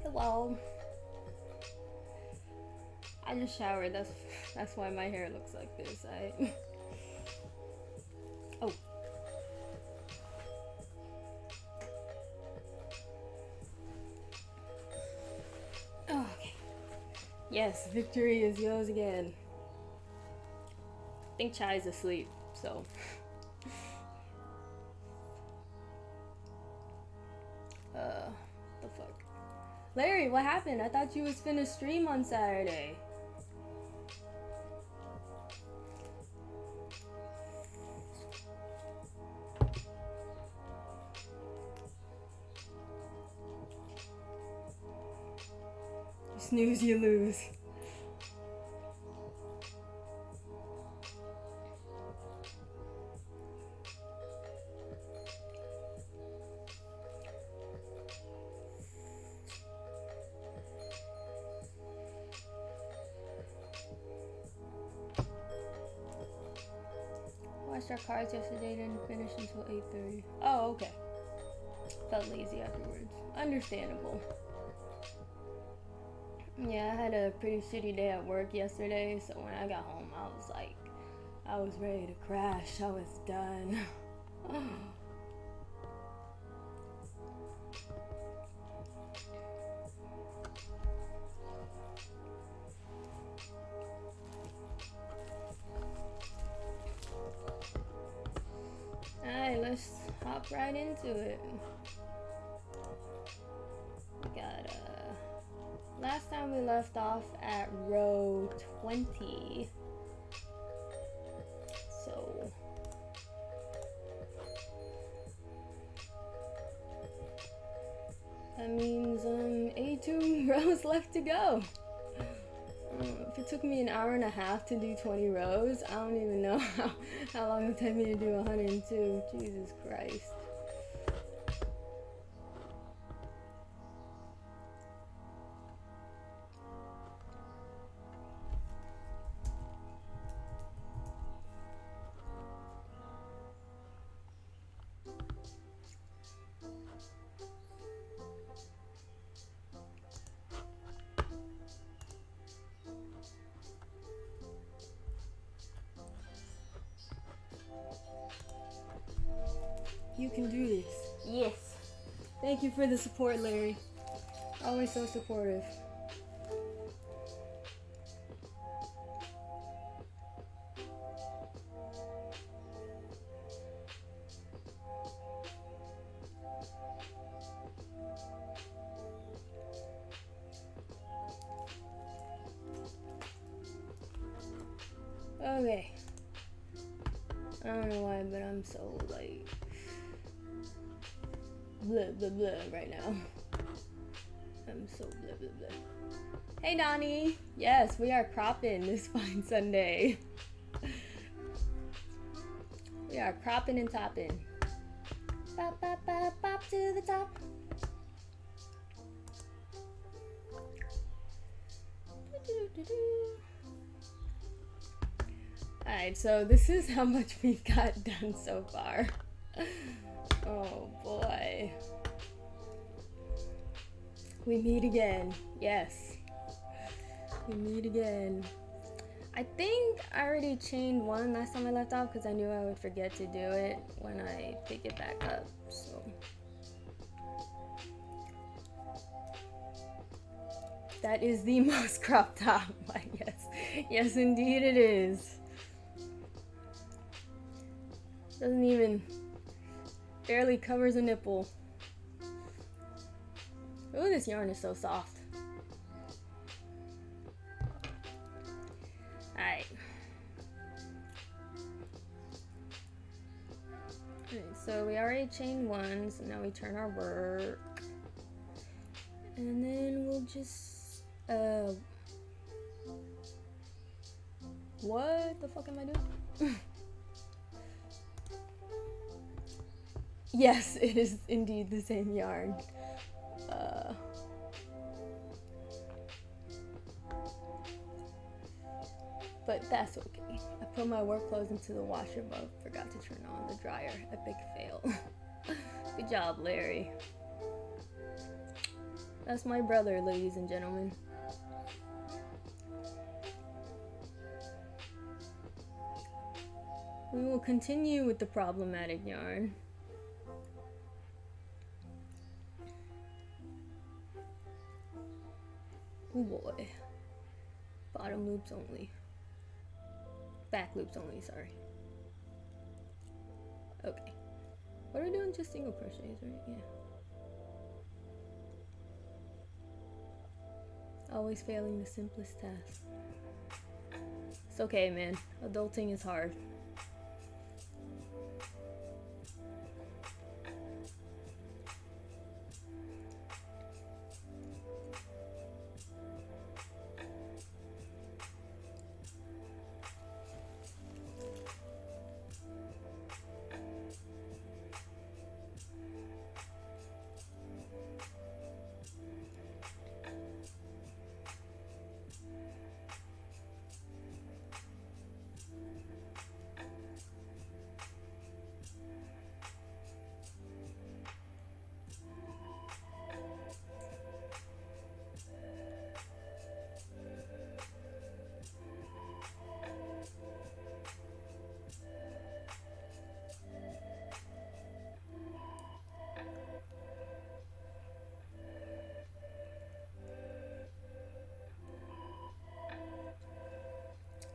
Hello. I just showered. That's why my hair looks like this. Oh. Oh, okay. Yes, victory is yours again. I think Chai's asleep, so. The fuck? Larry, what happened? I thought you was finna stream on Saturday. You snooze, you lose. Watched our cards yesterday, didn't finish until 8:30. Oh, okay. Felt lazy afterwards. Understandable. Yeah, I had a pretty shitty day at work yesterday, so when I got home, I was ready to crash. I was done. Alright, let's hop right into it. We got last time we left off at row 20. So that means 82 rows left to go. If it took me an hour and a half to do 20 rows, I don't even know how long it would take me to do 102. Jesus Christ. You can do this. Yes. Thank you for the support, Larry. Always so supportive. Okay. I don't know why, but I'm so like blah blah blah right now. I'm so blah blah blah. Hey Donnie! Yes, we are cropping this fine Sunday. We are cropping and topping. Bop bop bop bop to the top. Alright, so this is how much we've got done so far. Oh boy. We meet again. Yes. We meet again. I think I already chained one last time I left off because I knew I would forget to do it when I pick it back up. So that is the most crop top. Yes. Yes, indeed it is. Doesn't even barely covers a nipple. Ooh, this yarn is so soft. Alright. So we already chained one, so now we turn our work. And then we'll just what the fuck am I doing? Yes, it is indeed the same yarn. But that's okay. I put my work clothes into the washer, but forgot to turn on the dryer. Epic fail. Good job, Larry. That's my brother, ladies and gentlemen. We will continue with the problematic yarn. Oh boy. Bottom loops only. Back loops only, sorry. Okay. What are we doing? Just single crochets, right? Yeah. Always failing the simplest task. It's okay, man. Adulting is hard.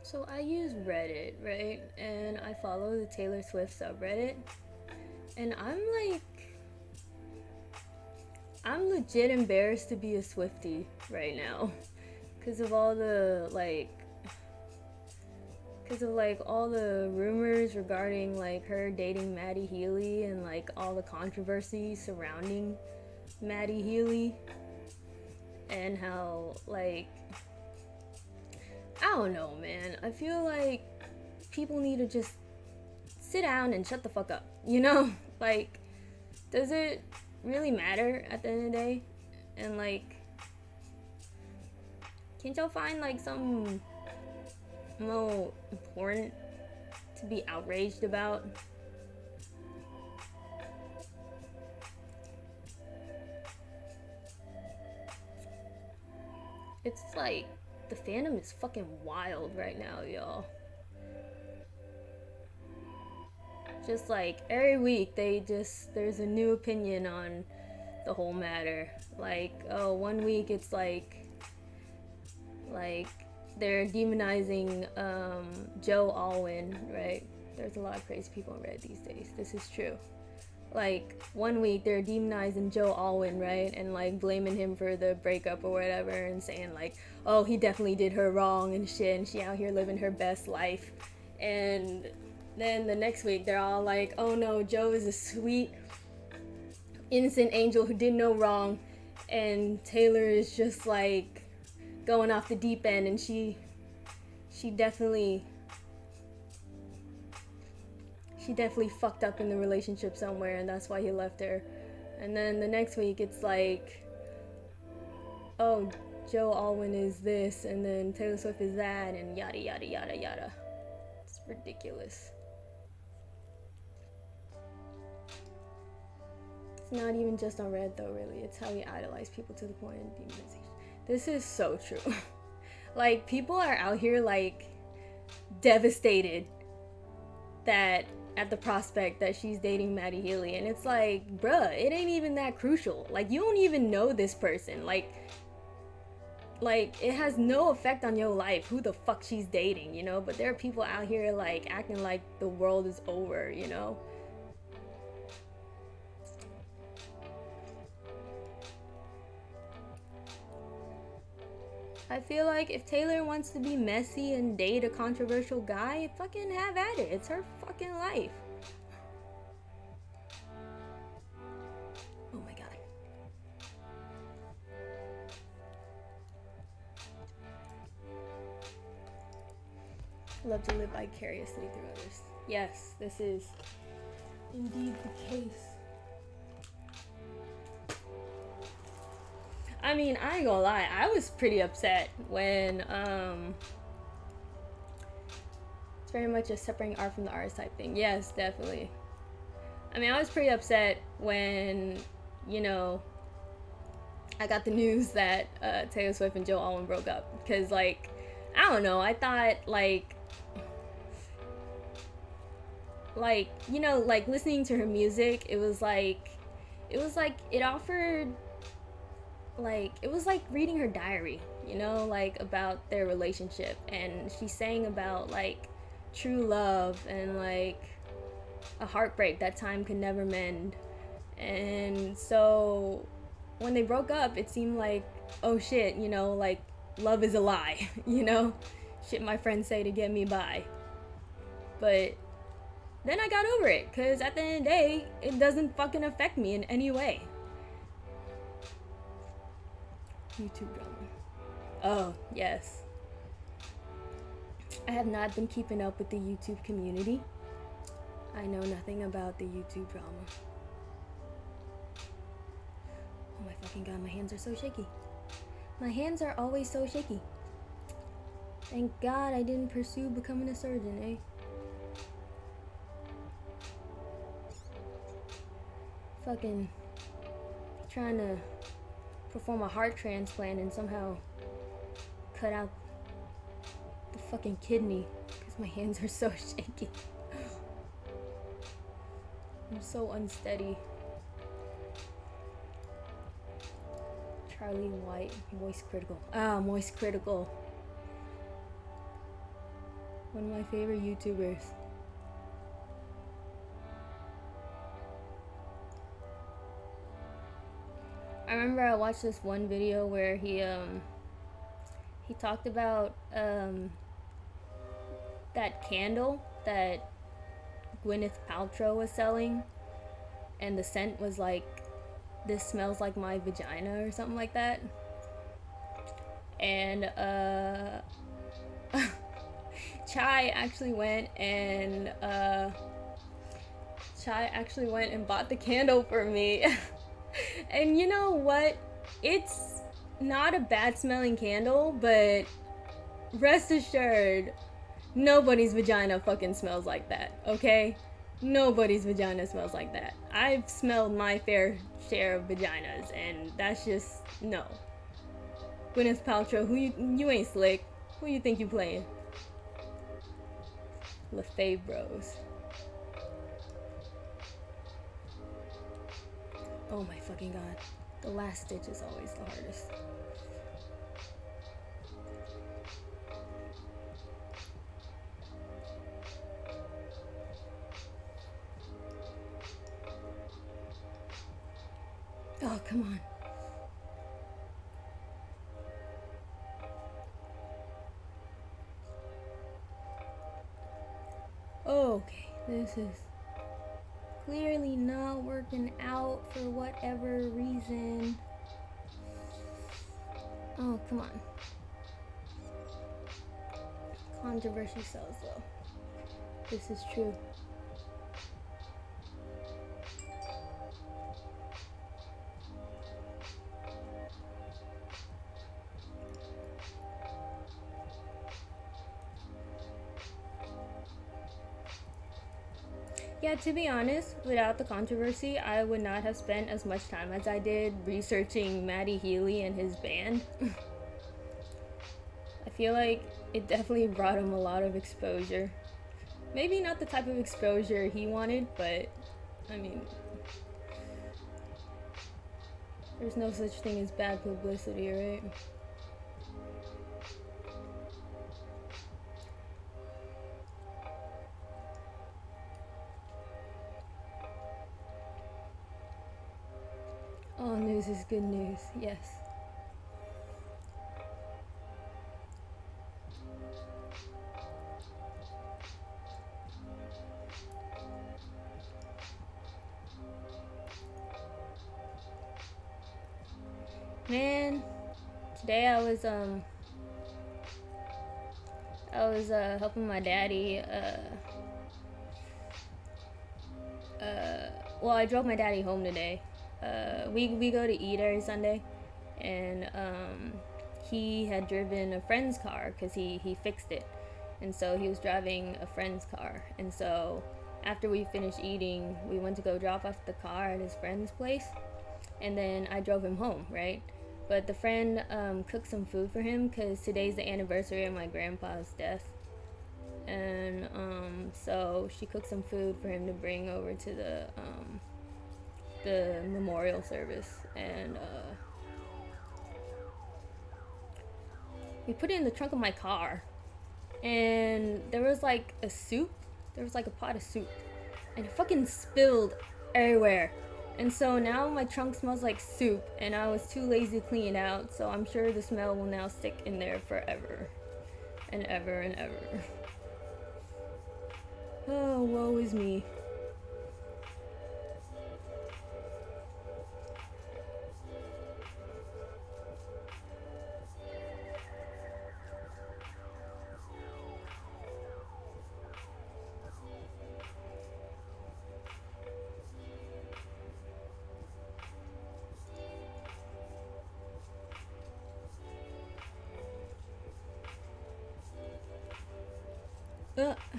So I use Reddit, right? And I follow the Taylor Swift subreddit. And I'm legit embarrassed to be a Swiftie right now. Because of all the, all the rumors regarding, her dating Maddie Healy and, all the controversy surrounding Maddie Healy. And how, I don't know, man. I feel like people need to just sit down and shut the fuck up, you know? Does it really matter at the end of the day? And, can't y'all find, something more important to be outraged about? It's the fandom is fucking wild right now, y'all. Just like every week there's a new opinion on the whole matter. Like, oh, one week it's like they're demonizing Joe Alwyn, right? There's a lot of crazy people on Reddit these days. This is true. Like, one week they're demonizing Joe Alwyn, right? And like blaming him for the breakup or whatever, and saying like, oh, he definitely did her wrong and shit, and she out here living her best life. And then the next week they're all like, oh no, Joe is a sweet, innocent angel who did no wrong, and Taylor is just like going off the deep end, and she definitely fucked up in the relationship somewhere, and that's why he left her. And then the next week it's like, oh, Joe Alwyn is this, and then Taylor Swift is that, and yada yada yada yada. It's ridiculous. It's not even just on Reddit though, really. It's how we idolize people to the point of demonization. This is so true. Like, people are out here like devastated that at the prospect that she's dating Maddie Healy, and it's like, bruh, it ain't even that crucial. Like, you don't even know this person. Like it has no effect on your life who the fuck she's dating, you know? But there are people out here like acting like the world is over, you know? I feel like if Taylor wants to be messy and date a controversial guy, fucking have at it. It's her fucking life. Oh my god. Love to live vicariously through others. Yes, this is indeed the case. I mean, I ain't gonna lie, I was pretty upset when, it's very much a separating art from the artist type thing. Yes, definitely. I mean, I was pretty upset when, you know, I got the news that Taylor Swift and Joe Alwyn broke up. Because, like, I don't know, I thought, like, you know, like, listening to her music, it was like, it offered, like, it was like reading her diary, you know, like, about their relationship, and she sang about like true love and like a heartbreak that time could never mend. And so when they broke up, it seemed like, oh shit, you know, like, love is a lie, you know, shit my friends say to get me by. But then I got over it, because at the end of the day, it doesn't fucking affect me in any way. YouTube drama. Oh, yes. I have not been keeping up with the YouTube community. I know nothing about the YouTube drama. Oh my fucking god, my hands are so shaky. My hands are always so shaky. Thank god I didn't pursue becoming a surgeon, eh? Fucking trying to perform a heart transplant and somehow cut out the fucking kidney because my hands are so shaky. I'm so unsteady. Charlie White, Moist Critical. Ah, Moist Critical. One of my favorite YouTubers. I remember I watched this one video where he talked about that candle that Gwyneth Paltrow was selling, and the scent was like, "This smells like my vagina" or something like that. And Chai actually went and bought the candle for me. And you know what? It's not a bad smelling candle, but rest assured, nobody's vagina fucking smells like that, okay? Nobody's vagina smells like that. I've smelled my fair share of vaginas, and that's just, no. Gwyneth Paltrow, you ain't slick. Who you think you playing? LaFave Bros. Oh my fucking god. The last stitch is always the hardest. Oh, come on. Okay, this is clearly not working out for whatever reason. Oh, come on. Controversy sells though. This is true. Yeah, to be honest, without the controversy, I would not have spent as much time as I did researching Matty Healy and his band. I feel like it definitely brought him a lot of exposure. Maybe not the type of exposure he wanted, but I mean, there's no such thing as bad publicity, right? All news is good news, yes. Man, today I was helping my daddy well, I drove my daddy home today. We go to eat every Sunday, and he had driven a friend's car because he fixed it, and so he was driving a friend's car, and so after we finished eating, we went to go drop off the car at his friend's place, and then I drove him home, right? But the friend cooked some food for him because today's the anniversary of my grandpa's death, and so she cooked some food for him to bring over to the memorial service, and we put it in the trunk of my car, and there was like a pot of soup, and it fucking spilled everywhere, and so now my trunk smells like soup, and I was too lazy to clean it out, so I'm sure the smell will now stick in there forever and ever and ever. Oh, woe is me.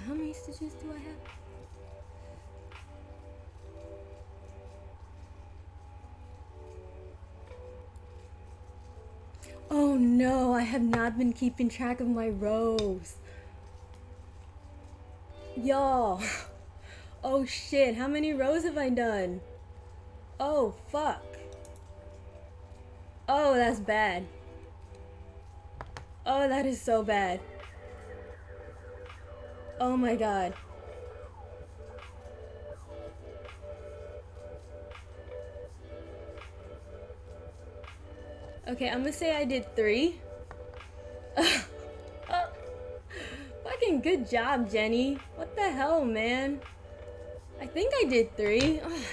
How many stitches do I have? Oh no, I have not been keeping track of my rows. Y'all. Oh shit, how many rows have I done? Oh fuck. Oh, that's bad. Oh, that is so bad. Oh my god. Okay, I'm gonna say I did 3. Fucking good job, Jenny. What the hell, man? I think I did 3. Oh,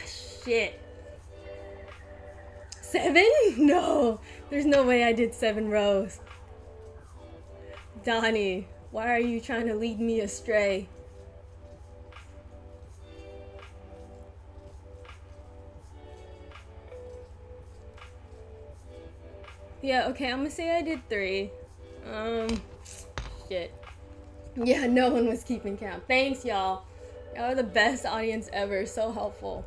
shit. 7? No. There's no way I did 7 rows. Donnie, why are you trying to lead me astray? Yeah, okay, I'm gonna say I did 3. Shit. Yeah, no one was keeping count. Thanks, y'all. Y'all are the best audience ever. So helpful.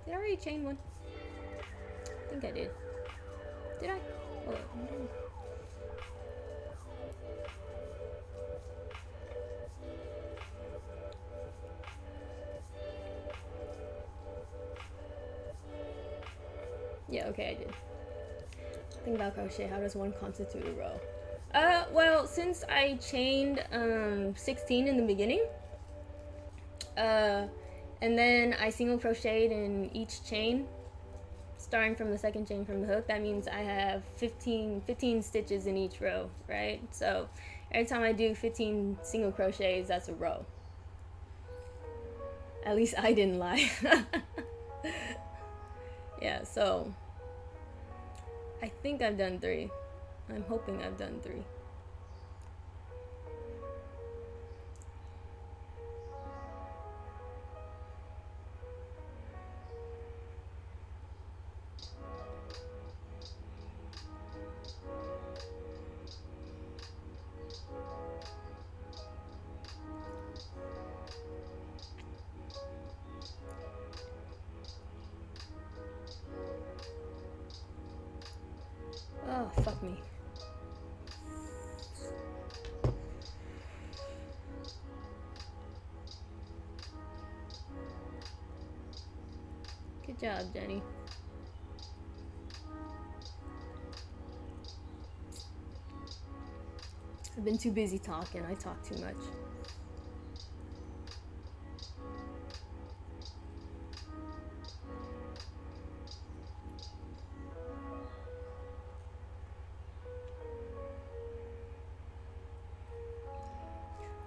Did I already chain one? I think I did. Did I? Hold on. Yeah, okay, I did. Think about crochet. How does one constitute a row? Well, since I chained 16 in the beginning, and then I single crocheted in each chain, starting from the second chain from the hook, that means I have 15 stitches in each row, right? So every time I do 15 single crochets, that's a row. At least I didn't lie. Yeah, so I think I've done 3. I'm hoping I've done 3. Oh, fuck me. Good job, Jenny. I've been too busy talking. I talk too much.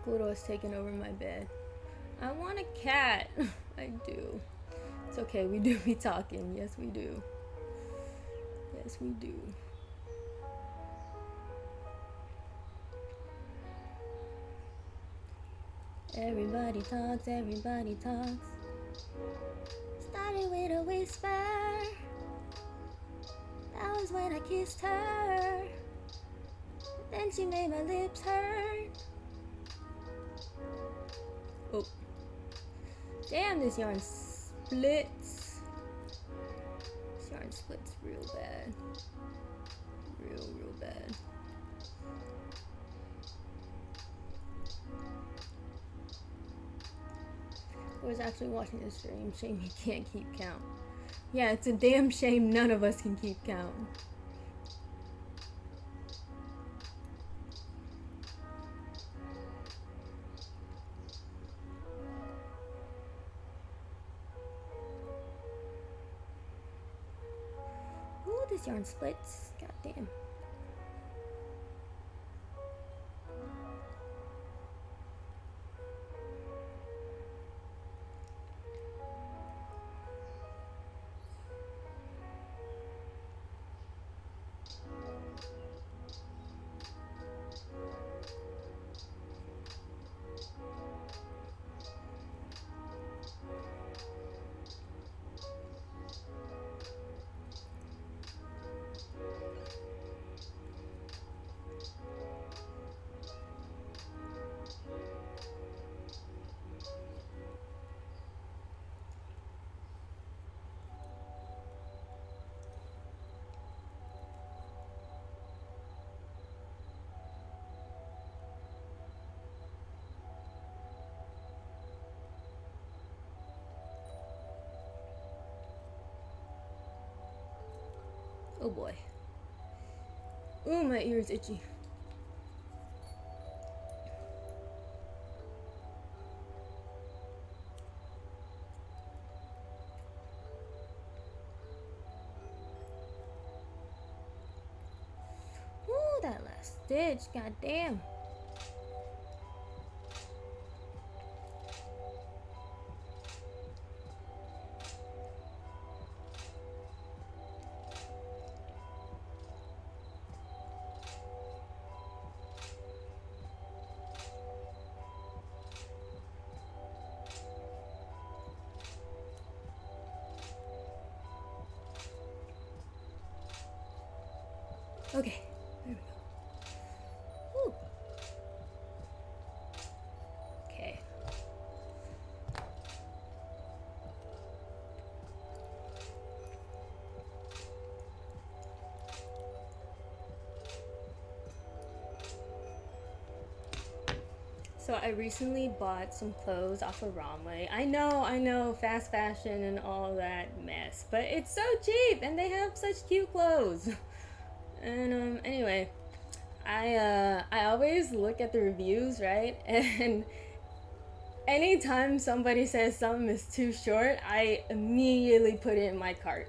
Pluto has taken over my bed. I want a cat. I do. It's okay, we do be talking. Yes, we do. Yes, we do. Everybody talks, everybody talks. Started with a whisper. That was when I kissed her. Then she made my lips hurt. Oh. Damn, this yarn splits. This yarn splits real bad. Real bad. I was actually watching this stream. Shame he can't keep count. Yeah, it's a damn shame none of us can keep count. Ooh, this yarn splits. God damn. Oh boy. Ooh, my ear is itchy. Ooh, that last stitch. God damn. Okay, there we go. Woo. Okay. So I recently bought some clothes off of Romway. I know, fast fashion and all that mess, but it's so cheap and they have such cute clothes. And anyway, I always look at the reviews, right? And anytime somebody says something is too short, I immediately put it in my cart.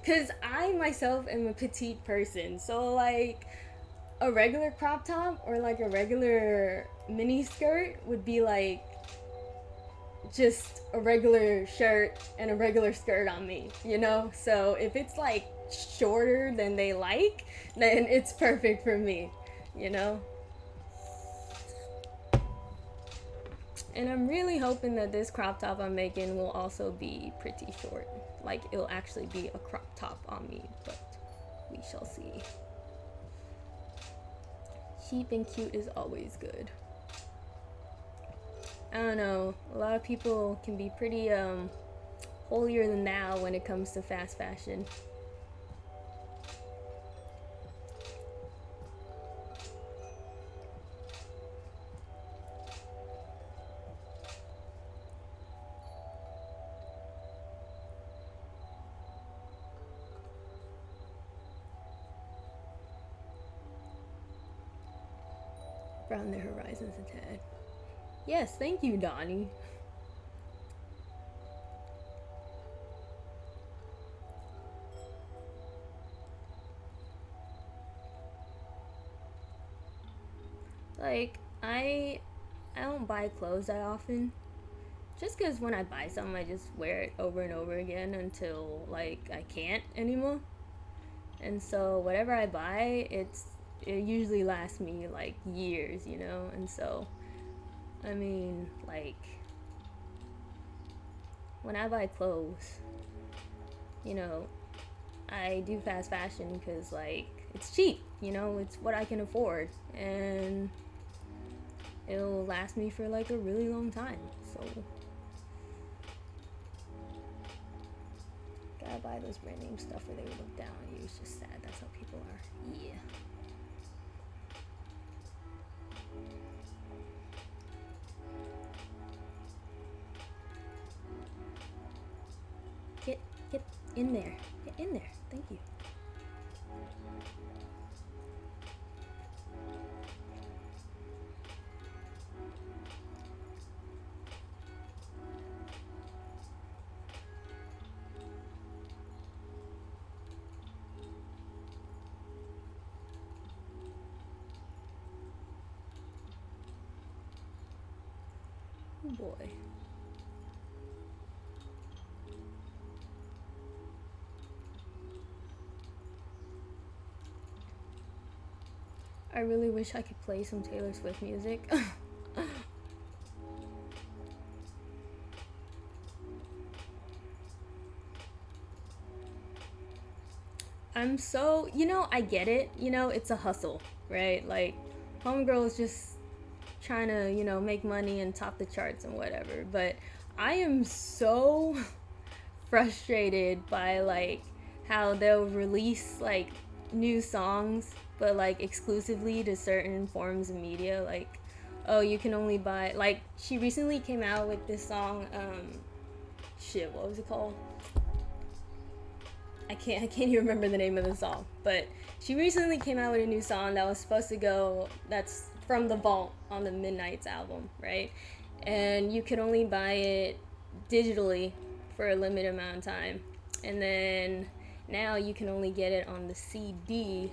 Cuz I myself am a petite person. So like a regular crop top or like a regular mini skirt would be like just a regular shirt and a regular skirt on me, you know? So if it's like shorter than they like, then it's perfect for me, you know? And I'm really hoping that this crop top I'm making will also be pretty short. Like it'll actually be a crop top on me, but we shall see. Cheap and cute is always good. I don't know, a lot of people can be pretty holier than thou when it comes to fast fashion. Brown their horizons a tad. Yes, thank you, Donnie. Like, I don't buy clothes that often. Just because when I buy something, I just wear it over and over again until, like, I can't anymore. And so, whatever I buy, it usually lasts me, like, years, you know? And so, I mean, like, when I buy clothes, you know, I do fast fashion because, like, it's cheap, you know? It's what I can afford. And it'll last me for, like, a really long time. So gotta buy those brand name stuff or they would look down on you. It's just sad. That's how people are. Yeah. Get in there. Get in there. Thank you. Oh boy. I really wish I could play some Taylor Swift music. I'm so, you know, I get it. You know, it's a hustle, right? Like, Homegirl is just trying to, you know, make money and top the charts and whatever. But I am so frustrated by, like, how they'll release, like, new songs, but, like, exclusively to certain forms of media. Like, oh, you can only buy, like, she recently came out with this song, shit, what was it called? I can't even remember the name of the song, but she recently came out with a new song that was supposed to go, that's from the vault on the Midnight's album, right? And you could only buy it digitally for a limited amount of time. And then now you can only get it on the CD,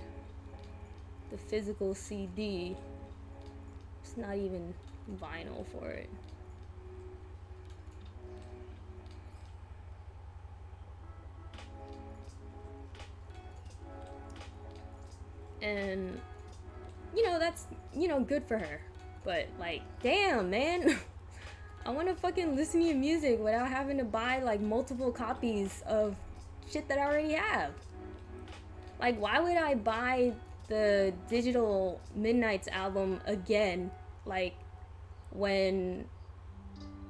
the physical CD. It's not even vinyl for it. And, you know, that's, you know, good for her. But, like, damn, man. I want to fucking listen to your music without having to buy, like, multiple copies of shit that I already have. Like, why would I buy the digital Midnight's album again, like, when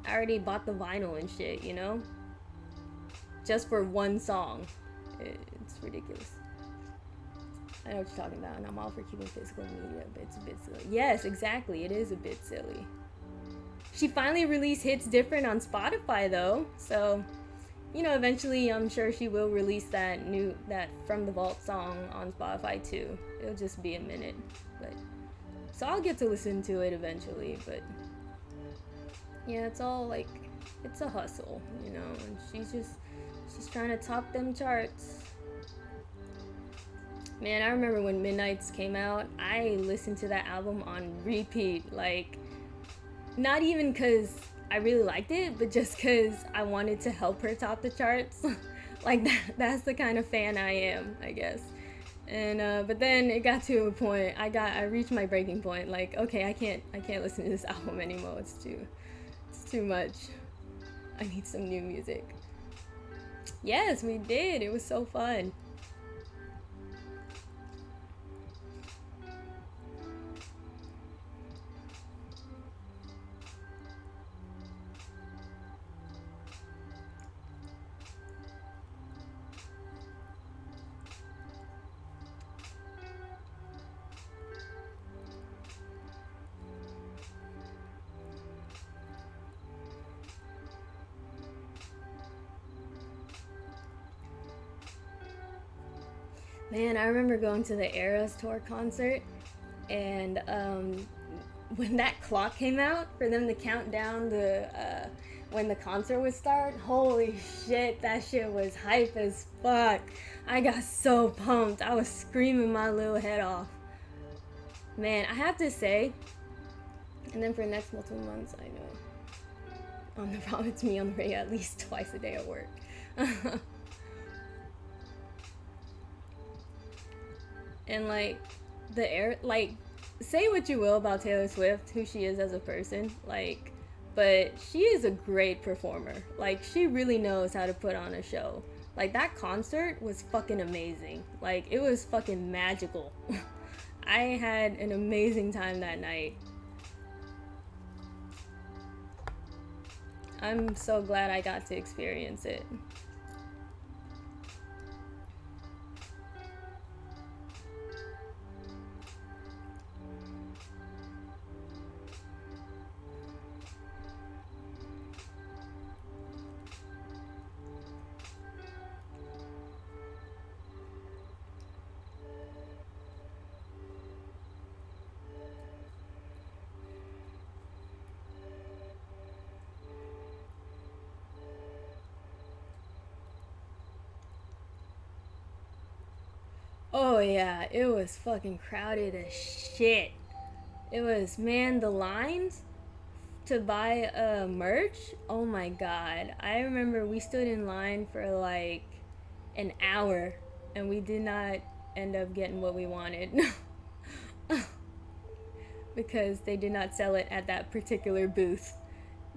I already bought the vinyl and shit, you know? Just for one song. It's ridiculous. I know what you're talking about, and I'm all for keeping physical media, but it's a bit silly. Yes, exactly, it is a bit silly. She finally released Hits Different on Spotify though, so you know, eventually I'm sure she will release that From the Vault song on Spotify too. It'll just be a minute, but so I'll get to listen to it eventually, but yeah, it's all like, it's a hustle, you know, and she's trying to top them charts. Man, I remember when Midnights came out, I listened to that album on repeat, like, not even because I really liked it, but just because I wanted to help her top the charts. Like, that's the kind of fan I am, I guess. And, but then it got to a point, I reached my breaking point, like, okay, I can't listen to this album anymore, it's too much. I need some new music. Yes, we did, it was so fun. Man, I remember going to the Eras Tour concert, and when that clock came out for them to count down when the concert would start, holy shit, that shit was hype as fuck. I got so pumped. I was screaming my little head off. Man, I have to say, and then for the next multiple months, I know, on the Promise Me on the radio at least twice a day at work. And like say what you will about Taylor Swift, who she is as a person, like, but she is a great performer. Like, she really knows how to put on a show. Like, that concert was fucking amazing. Like, it was fucking magical. I had an amazing time that night. I'm so glad I got to experience it. Oh yeah, it was fucking crowded as shit. It was, man, the lines to buy merch. Oh my god. I remember we stood in line for like an hour and we did not end up getting what we wanted. Because they did not sell it at that particular booth,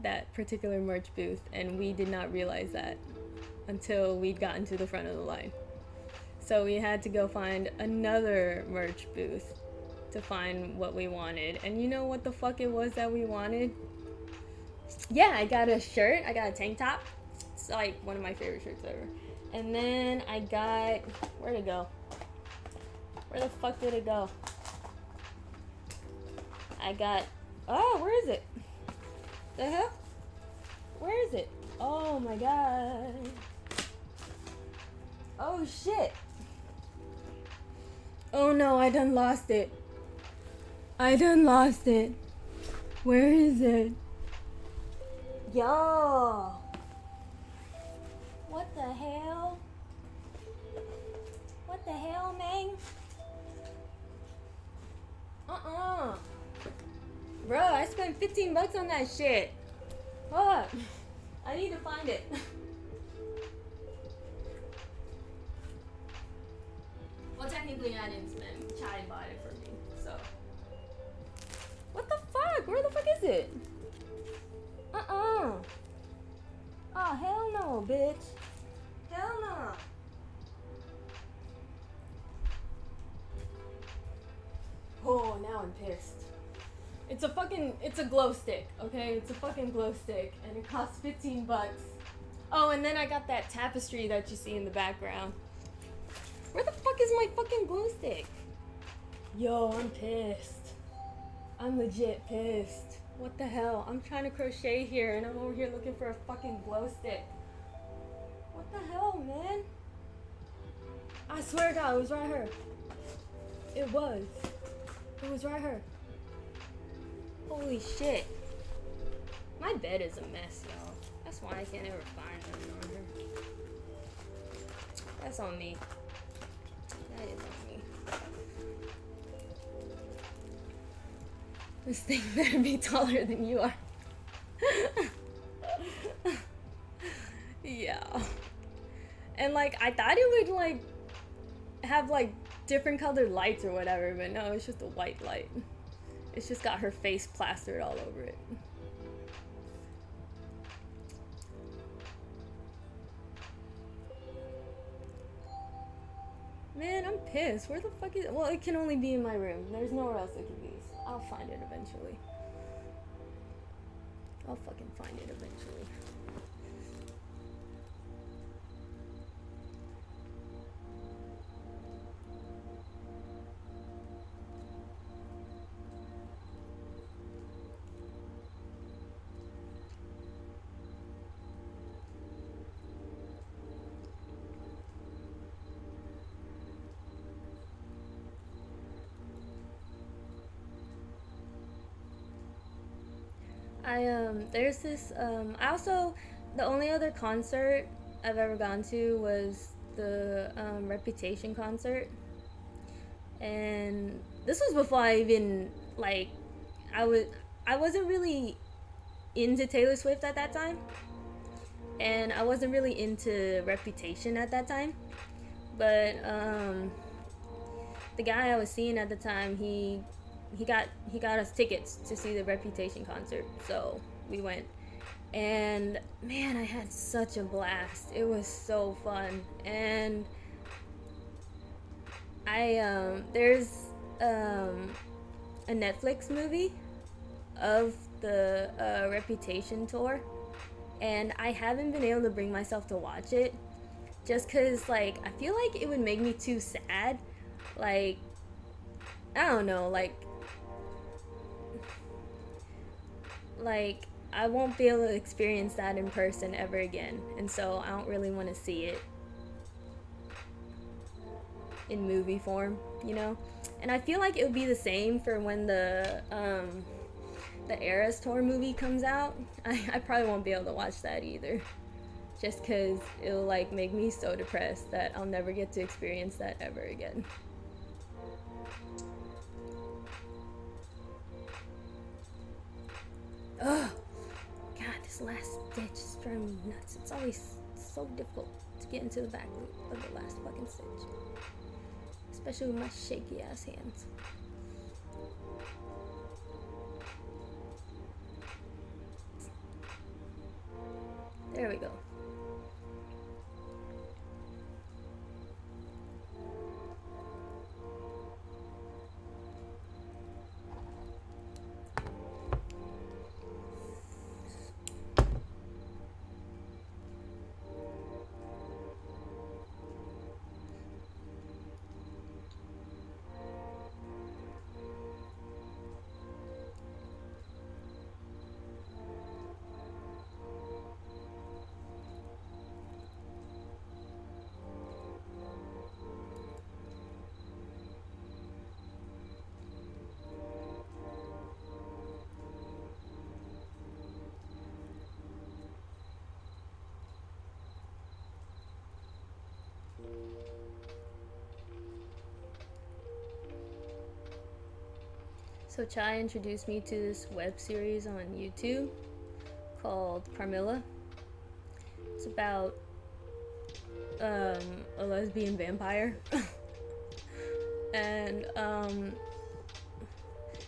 that particular merch booth, and we did not realize that until we'd gotten to the front of the line. So we had to go find another merch booth to find what we wanted. And you know what the fuck it was that we wanted? Yeah, I got a shirt. I got a tank top. It's like one of my favorite shirts ever. And then I got... Where'd it go? Where the fuck did it go? I got... Oh, where is it? The hell? Where is it? Oh my god. Oh shit. Oh no, I done lost it. I done lost it. Where is it? Yo. What the hell? What the hell, man? Bro, I spent $15 on that shit. Fuck. I need to find it. Well, technically I didn't spend. Chai bought it for me, so. What the fuck? Where the fuck is it? Oh, hell no, bitch. Hell no. Oh, now I'm pissed. It's a glow stick, okay? It's a fucking glow stick, and it costs $15. Oh, and then I got that tapestry that you see in the background. Where the fuck is my fucking glow stick? Yo, I'm pissed. I'm legit pissed. What the hell? I'm trying to crochet here and I'm over here looking for a fucking glow stick. What the hell, man? I swear to God, it was right here. It was. It was right here. Holy shit. My bed is a mess, y'all. That's why I can't ever find them on here. That's on me. That is on me. This thing better be taller than you are. Yeah. And like, I thought it would like have like different colored lights or whatever, but no, it's just a white light. It's just got her face plastered all over it. Man, I'm pissed. Where the fuck is it? Well, it can only be in my room. There's nowhere else it can be. So I'll find it eventually. I'll fucking find it eventually. There's this, the only other concert I've ever gone to was the, Reputation concert. And this was before I even, like, I wasn't really into Taylor Swift at that time. And I wasn't really into Reputation at that time. But, the guy I was seeing at the time, he got us tickets to see the Reputation concert, so we went. And man, I had such a blast. It was so fun. And there's a Netflix movie of the Reputation tour, and I haven't been able to bring myself to watch it just because, like, I feel like it would make me too sad. Like, I don't know, like I won't be able to experience that in person ever again, and so I don't really want to see it in movie form, you know? And I feel like it would be the same for when the Eras Tour movie comes out. I probably won't be able to watch that either, just because it'll like make me so depressed that I'll never get to experience that ever again. Ugh. God, this last stitch is driving me nuts. It's always so difficult to get into the back loop of the last fucking stitch. Especially with my shaky ass hands. There we go. So Chai introduced me to this web series on YouTube called Carmilla. It's about a lesbian vampire. And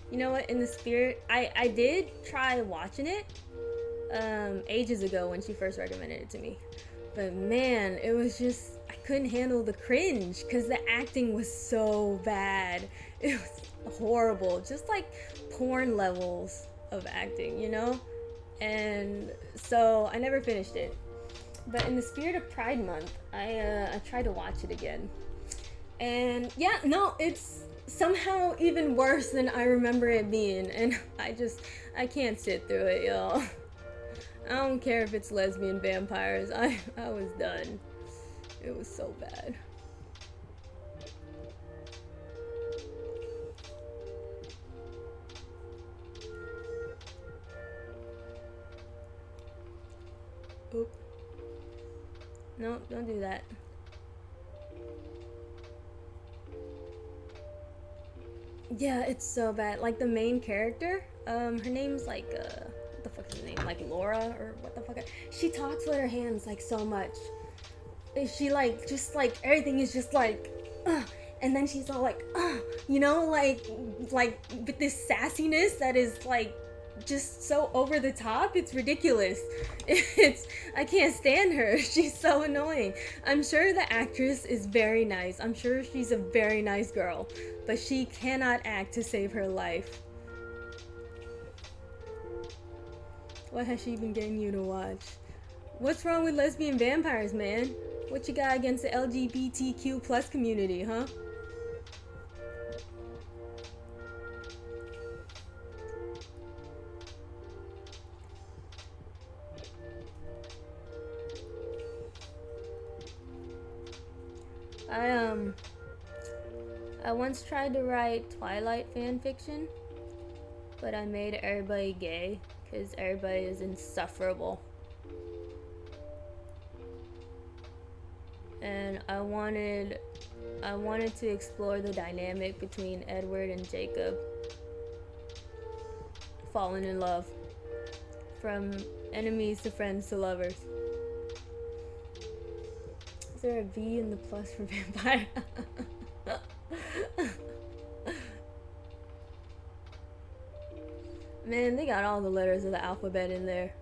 you know what, in the spirit, I did try watching it ages ago when she first recommended it to me. But man, it was just, I couldn't handle the cringe because the acting was so bad. It was horrible, just like porn levels of acting, you know? And so I never finished it. But in the spirit of Pride Month, I tried to watch it again. And yeah, no, it's somehow even worse than I remember it being, and I can't sit through it, y'all. I don't care if it's lesbian vampires. I was done. It was so bad. Oop. No, don't do that. Yeah, it's so bad. Like the main character, her name's like what the fuck is her name? Like Laura or what the fuck? She talks with her hands like so much. She like just like everything is just like, and then she's all like, you know, like with this sassiness that is like just so over the top. It's ridiculous. I can't stand her. She's so annoying. I'm sure the actress is very nice. I'm sure she's a very nice girl, but she cannot act to save her life. What has she been getting you to watch? What's wrong with lesbian vampires, man? What you got against the LGBTQ plus community, huh? I once tried to write Twilight fanfiction, but I made everybody gay because everybody is insufferable. And I wanted to explore the dynamic between Edward and Jacob falling in love, from enemies to friends to lovers. Is there a V in the plus for vampire? Man, they got all the letters of the alphabet in there.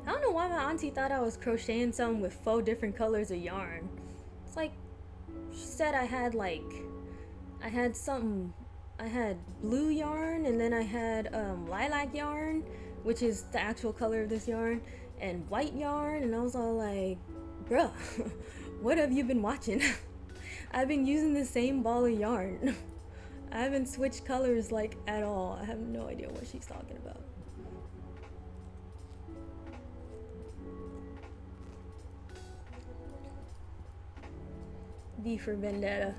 I don't know why my auntie thought I was crocheting something with 4 different colors of yarn. It's like, she said I had blue yarn, and then I had lilac yarn, which is the actual color of this yarn, and white yarn, and I was all like, bruh, what have you been watching? I've been using the same ball of yarn. I haven't switched colors like at all. I have no idea what she's talking about. V for Vendetta.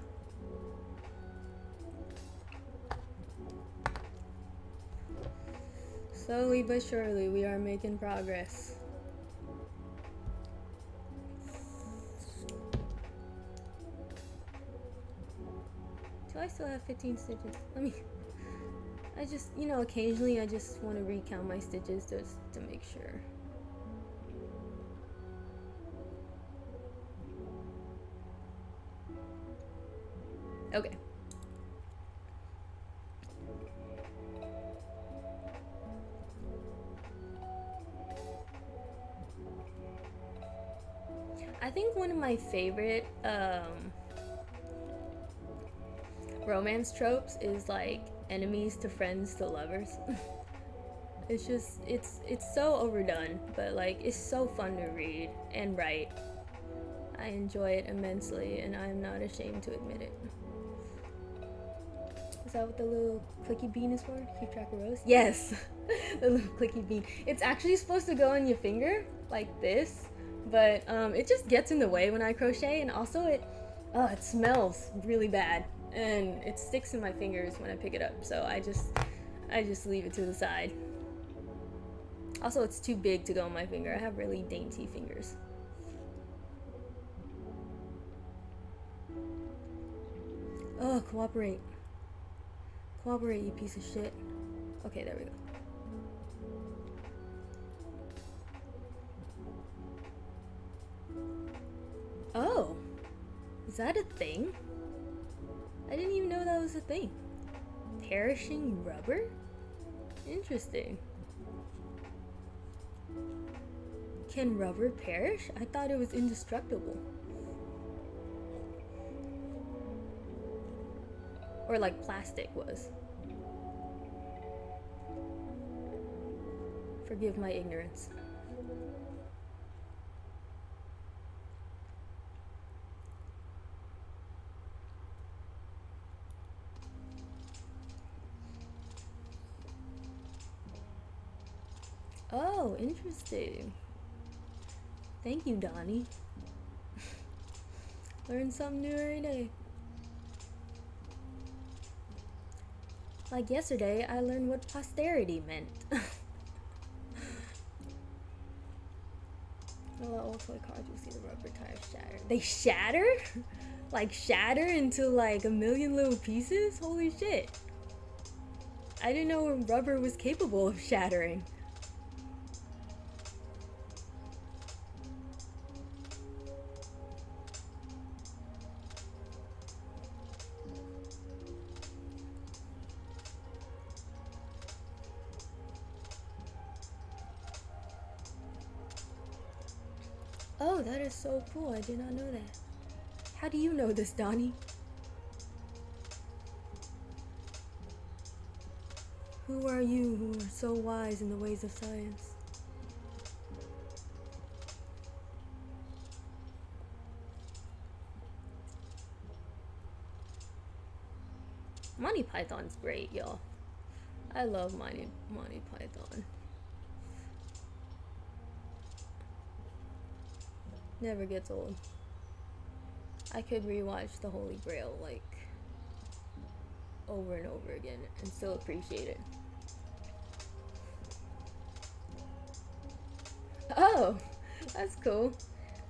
Slowly but surely, we are making progress. Do I still have 15 stitches? I just, you know, occasionally I just want to recount my stitches just to make sure. Okay. I think one of my favorite romance tropes is like enemies to friends to lovers. It's just it's so overdone, but like it's so fun to read and write. I enjoy it immensely, and I'm not ashamed to admit it. Is that what the little clicky bean is for? Keep track of rows? Yes! The little clicky bean. It's actually supposed to go on your finger, like this, but it just gets in the way when I crochet, and also it smells really bad, and it sticks in my fingers when I pick it up, so I just leave it to the side. Also, it's too big to go on my finger. I have really dainty fingers. Oh, cooperate. Cooperate, you piece of shit. Okay, there we go. Oh, is that a thing? I didn't even know that was a thing. Perishing rubber? Interesting. Can rubber perish? I thought it was indestructible. Or like plastic was. Forgive my ignorance. Oh, interesting. Thank you, Donnie. Learn something new every day. Like yesterday, I learned what posterity meant. Old toy cars, you see the rubber tires shatter. They shatter? Like shatter into like a million little pieces? Holy shit. I didn't know rubber was capable of shattering. Oh, that is so cool. I did not know that. How do you know this, Donnie? Who are you who are so wise in the ways of science? Monty Python's great, y'all. I love Monty Python. Never gets old. I could rewatch The Holy Grail like over and over again and still appreciate it. Oh, that's cool.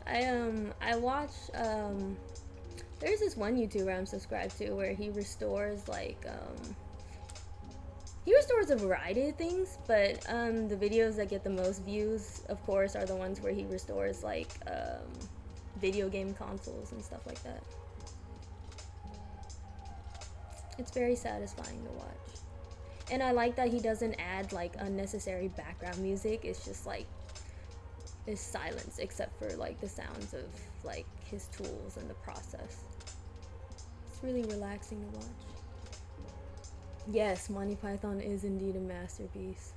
I watch there's this one YouTuber I'm subscribed to where he restores like he restores a variety of things, but the videos that get the most views, of course, are the ones where he restores like video game consoles and stuff like that. It's very satisfying to watch. And I like that he doesn't add like unnecessary background music. It's just like it's silence except for like the sounds of like his tools and the process. It's really relaxing to watch. Yes, Monty Python is indeed a masterpiece.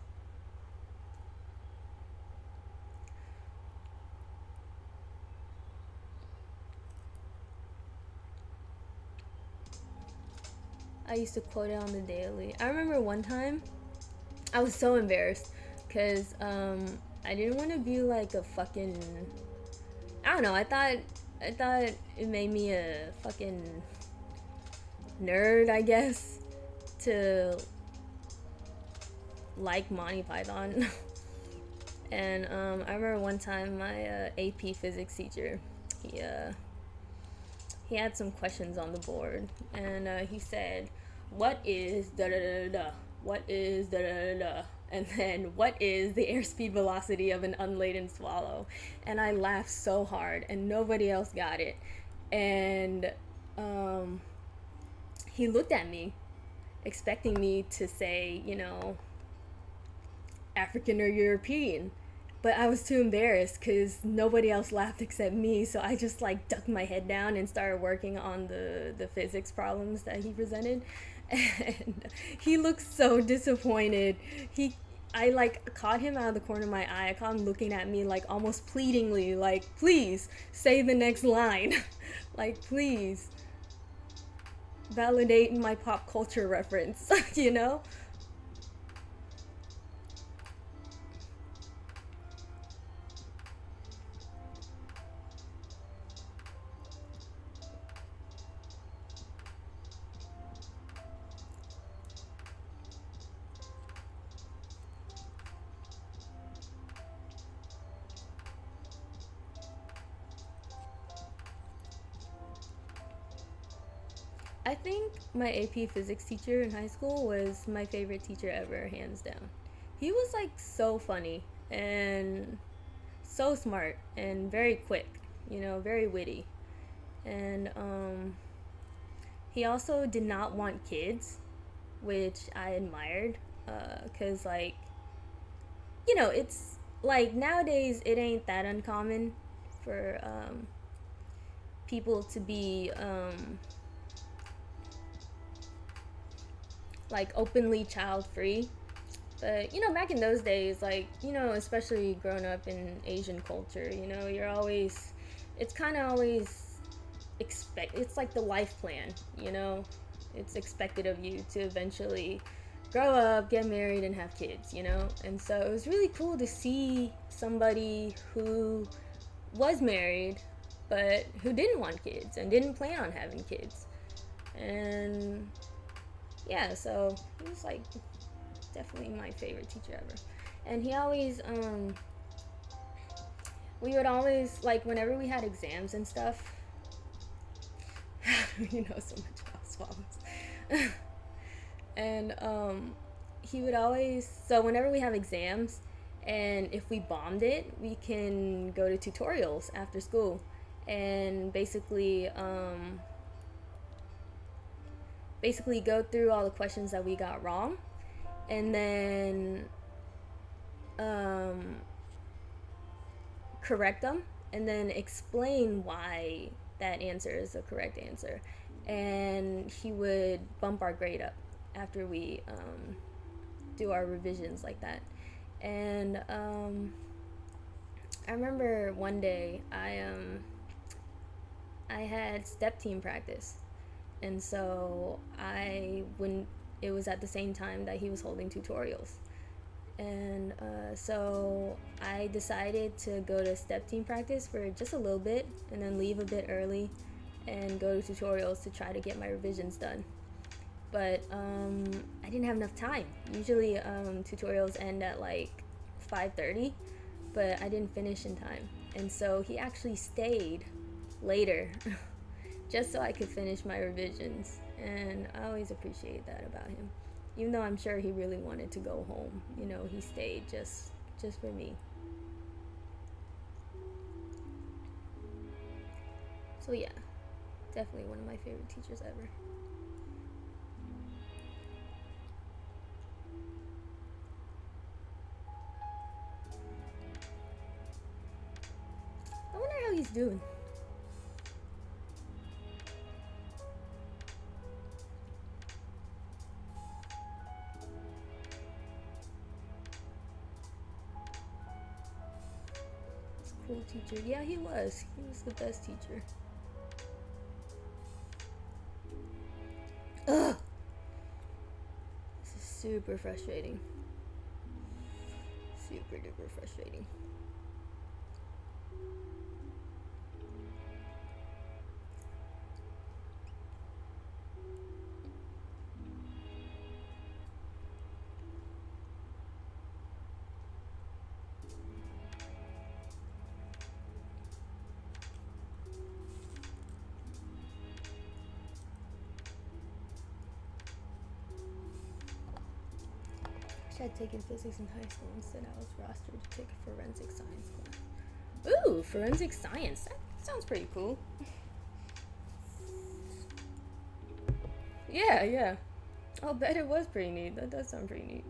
I used to quote it on the daily. I remember one time I was so embarrassed because I didn't want to be like a fucking, I don't know, I thought it made me a fucking nerd, I guess, to like Monty Python. And I remember one time my AP physics teacher, he had some questions on the board, and he said, what is da da da da, what is da da da da, and then what is the airspeed velocity of an unladen swallow? And I laughed so hard and nobody else got it. And he looked at me expecting me to say, you know, African or European, but I was too embarrassed because nobody else laughed except me, so I just like ducked my head down and started working on the physics problems that he presented. And he looked so disappointed. I like caught him out of the corner of my eye. I caught him looking at me like almost pleadingly, like, please say the next line. Like, please validate my pop culture reference, you know? I think my AP physics teacher in high school was my favorite teacher ever, hands down. He was like so funny and so smart and very quick, you know, very witty. And he also did not want kids, which I admired, because like, you know, it's like nowadays it ain't that uncommon for people to be like openly child free. But you know, back in those days, like, you know, especially growing up in Asian culture, you know, you're always, it's kind of always it's like the life plan, you know, it's expected of you to eventually grow up, get married, and have kids, you know. And so it was really cool to see somebody who was married but who didn't want kids and didn't plan on having kids. And yeah, so he was like definitely my favorite teacher ever. And he always we would always, like, whenever we had exams and stuff, you know so much about swallows. And he would always, so whenever we have exams and if we bombed it, we can go to tutorials after school and basically go through all the questions that we got wrong, and then correct them, and then explain why that answer is the correct answer. And he would bump our grade up after we do our revisions like that. And I remember one day I had step team practice, and so when it was at the same time that he was holding tutorials, and so I decided to go to step team practice for just a little bit and then leave a bit early and go to tutorials to try to get my revisions done. But I didn't have enough time. Usually tutorials end at like 5:30, but I didn't finish in time, and so he actually stayed later just so I could finish my revisions. And I always appreciate that about him. Even though I'm sure he really wanted to go home, you know, he stayed just for me. So yeah, definitely one of my favorite teachers ever. I wonder how he's doing. Cool teacher. Yeah, he was. He was the best teacher. Ugh! This is super frustrating. Super duper frustrating. I had taken physics in high school. Instead, I was rostered to take a forensic science class. Ooh, forensic science. That sounds pretty cool. Yeah. I'll bet it was pretty neat. That does sound pretty neat.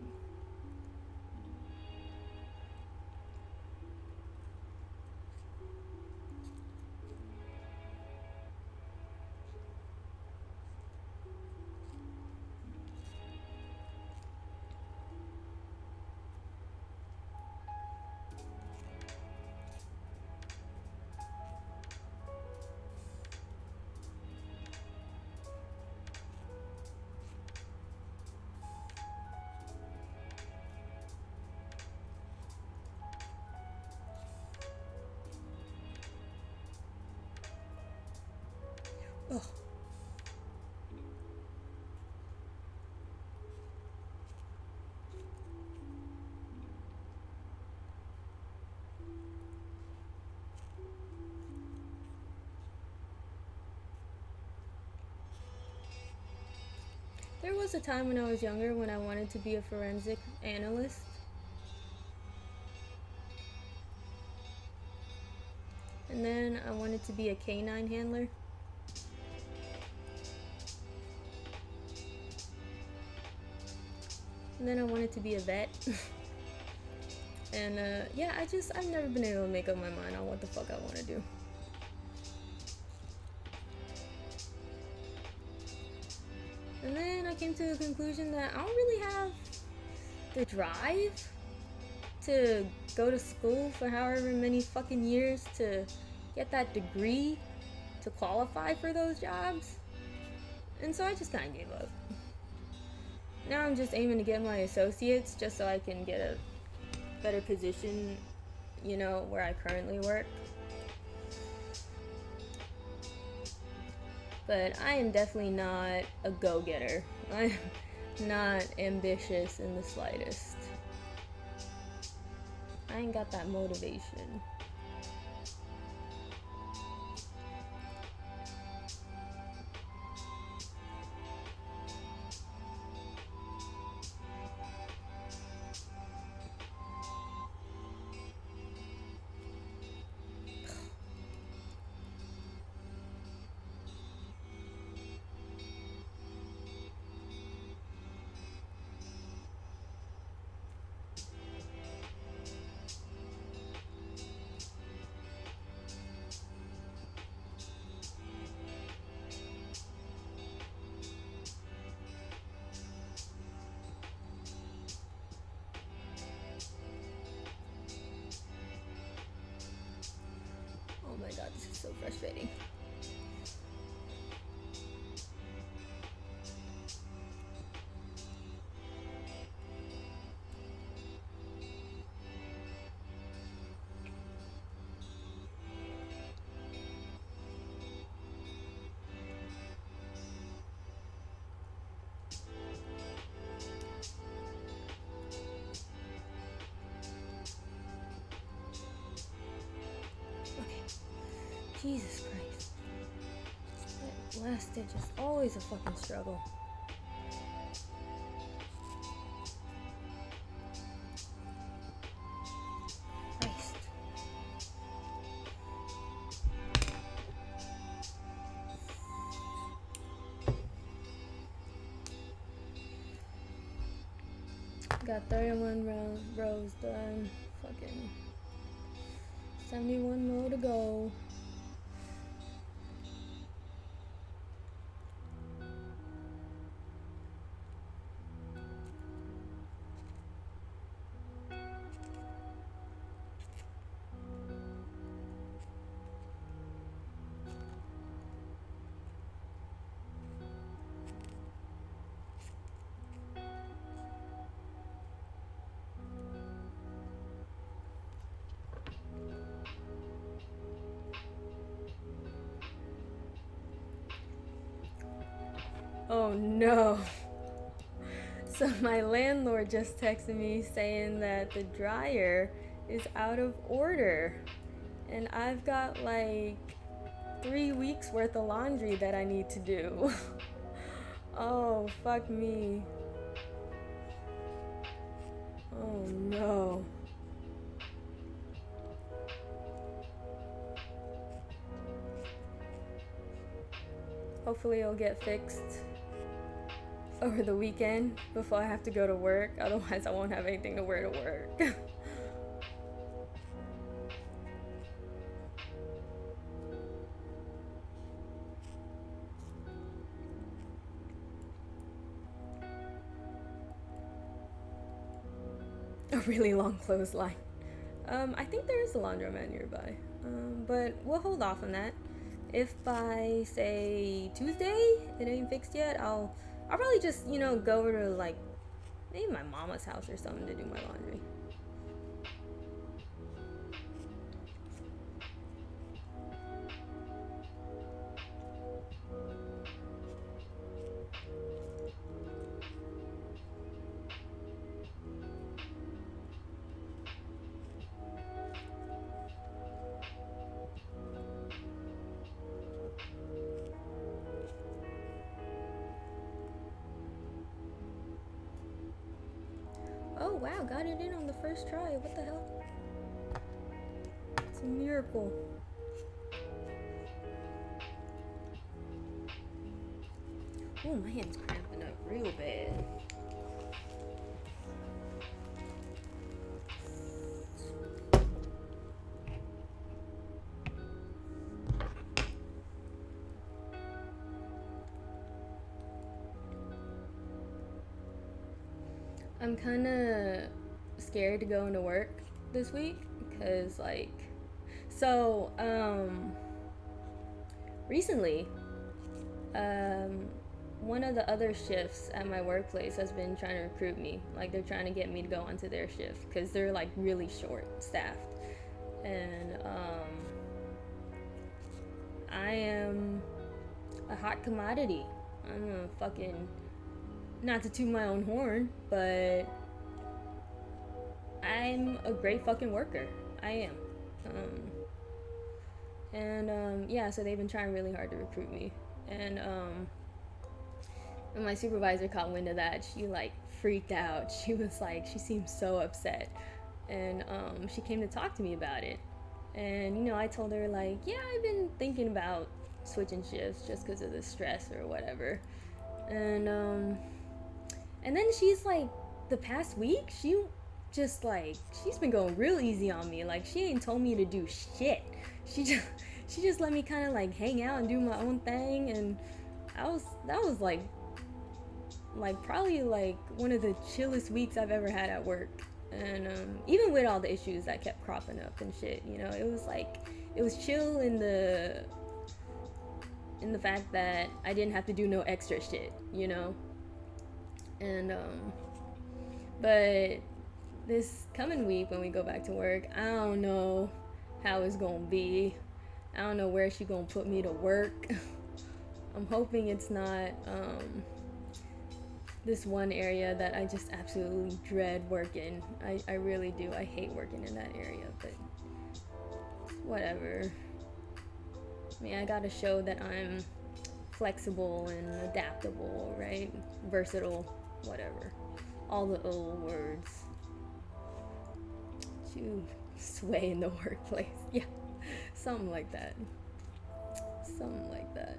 Oh. There was a time when I was younger when I wanted to be a forensic analyst. And then I wanted to be a canine handler. And then I wanted to be a vet. And yeah, I've never been able to make up my mind on what the fuck I want to do. And then I came to the conclusion that I don't really have the drive to go to school for however many fucking years to get that degree to qualify for those jobs. And so I just kind of gave up. Now I'm just aiming to get my associates just so I can get a better position, you know, where I currently work. But I am definitely not a go-getter. I'm not ambitious in the slightest. I ain't got that motivation. Oh my god, this is so frustrating. Jesus Christ. That last stitch is always a fucking struggle. Christ. Got 31 rows done. Fucking 71 more to go. Oh no. So my landlord just texted me saying that the dryer is out of order. And I've got like 3 weeks worth of laundry that I need to do. Oh, fuck me. Oh no. Hopefully it'll get fixed over the weekend before I have to go to work. Otherwise I won't have anything to wear to work. A really long clothesline. I think there is a laundromat nearby. But we'll hold off on that. If by, say, Tuesday it ain't fixed yet, I'll probably just, you know, go over to, like, maybe my mama's house or something to do my laundry. Oh wow, got it in on the first try. What the hell? It's a miracle. Oh, my hand's cramping up real bad. I'm kind of scared to go into work this week because, like, so, recently, um, one of the other shifts at my workplace has been trying to recruit me. Like, they're trying to get me to go onto their shift because they're, like, really short staffed. And, I am a hot commodity. I'm a fucking, not to toot my own horn, but I'm a great fucking worker. I am. Yeah, so they've been trying really hard to recruit me. And when my supervisor caught wind of that, she like freaked out. She was like, she seemed so upset. And she came to talk to me about it. And, you know, I told her, like, yeah, I've been thinking about switching shifts just because of the stress or whatever. And then she's like, the past week, she just like, she's been going real easy on me. Like, she ain't told me to do shit. She just let me kind of like hang out and do my own thing. And that was like probably like one of the chillest weeks I've ever had at work. And even with all the issues that kept cropping up and shit, you know, it was chill in the fact that I didn't have to do no extra shit, you know. And but this coming week when we go back to work, I don't know how it's gonna be. I don't know where she gonna put me to work. I'm hoping it's not this one area that I just absolutely dread working. I really do. I hate working in that area, but whatever. I mean, I gotta show that I'm flexible and adaptable, right? Versatile, whatever. All the old words to sway in the workplace. Yeah, something like that. Something like that.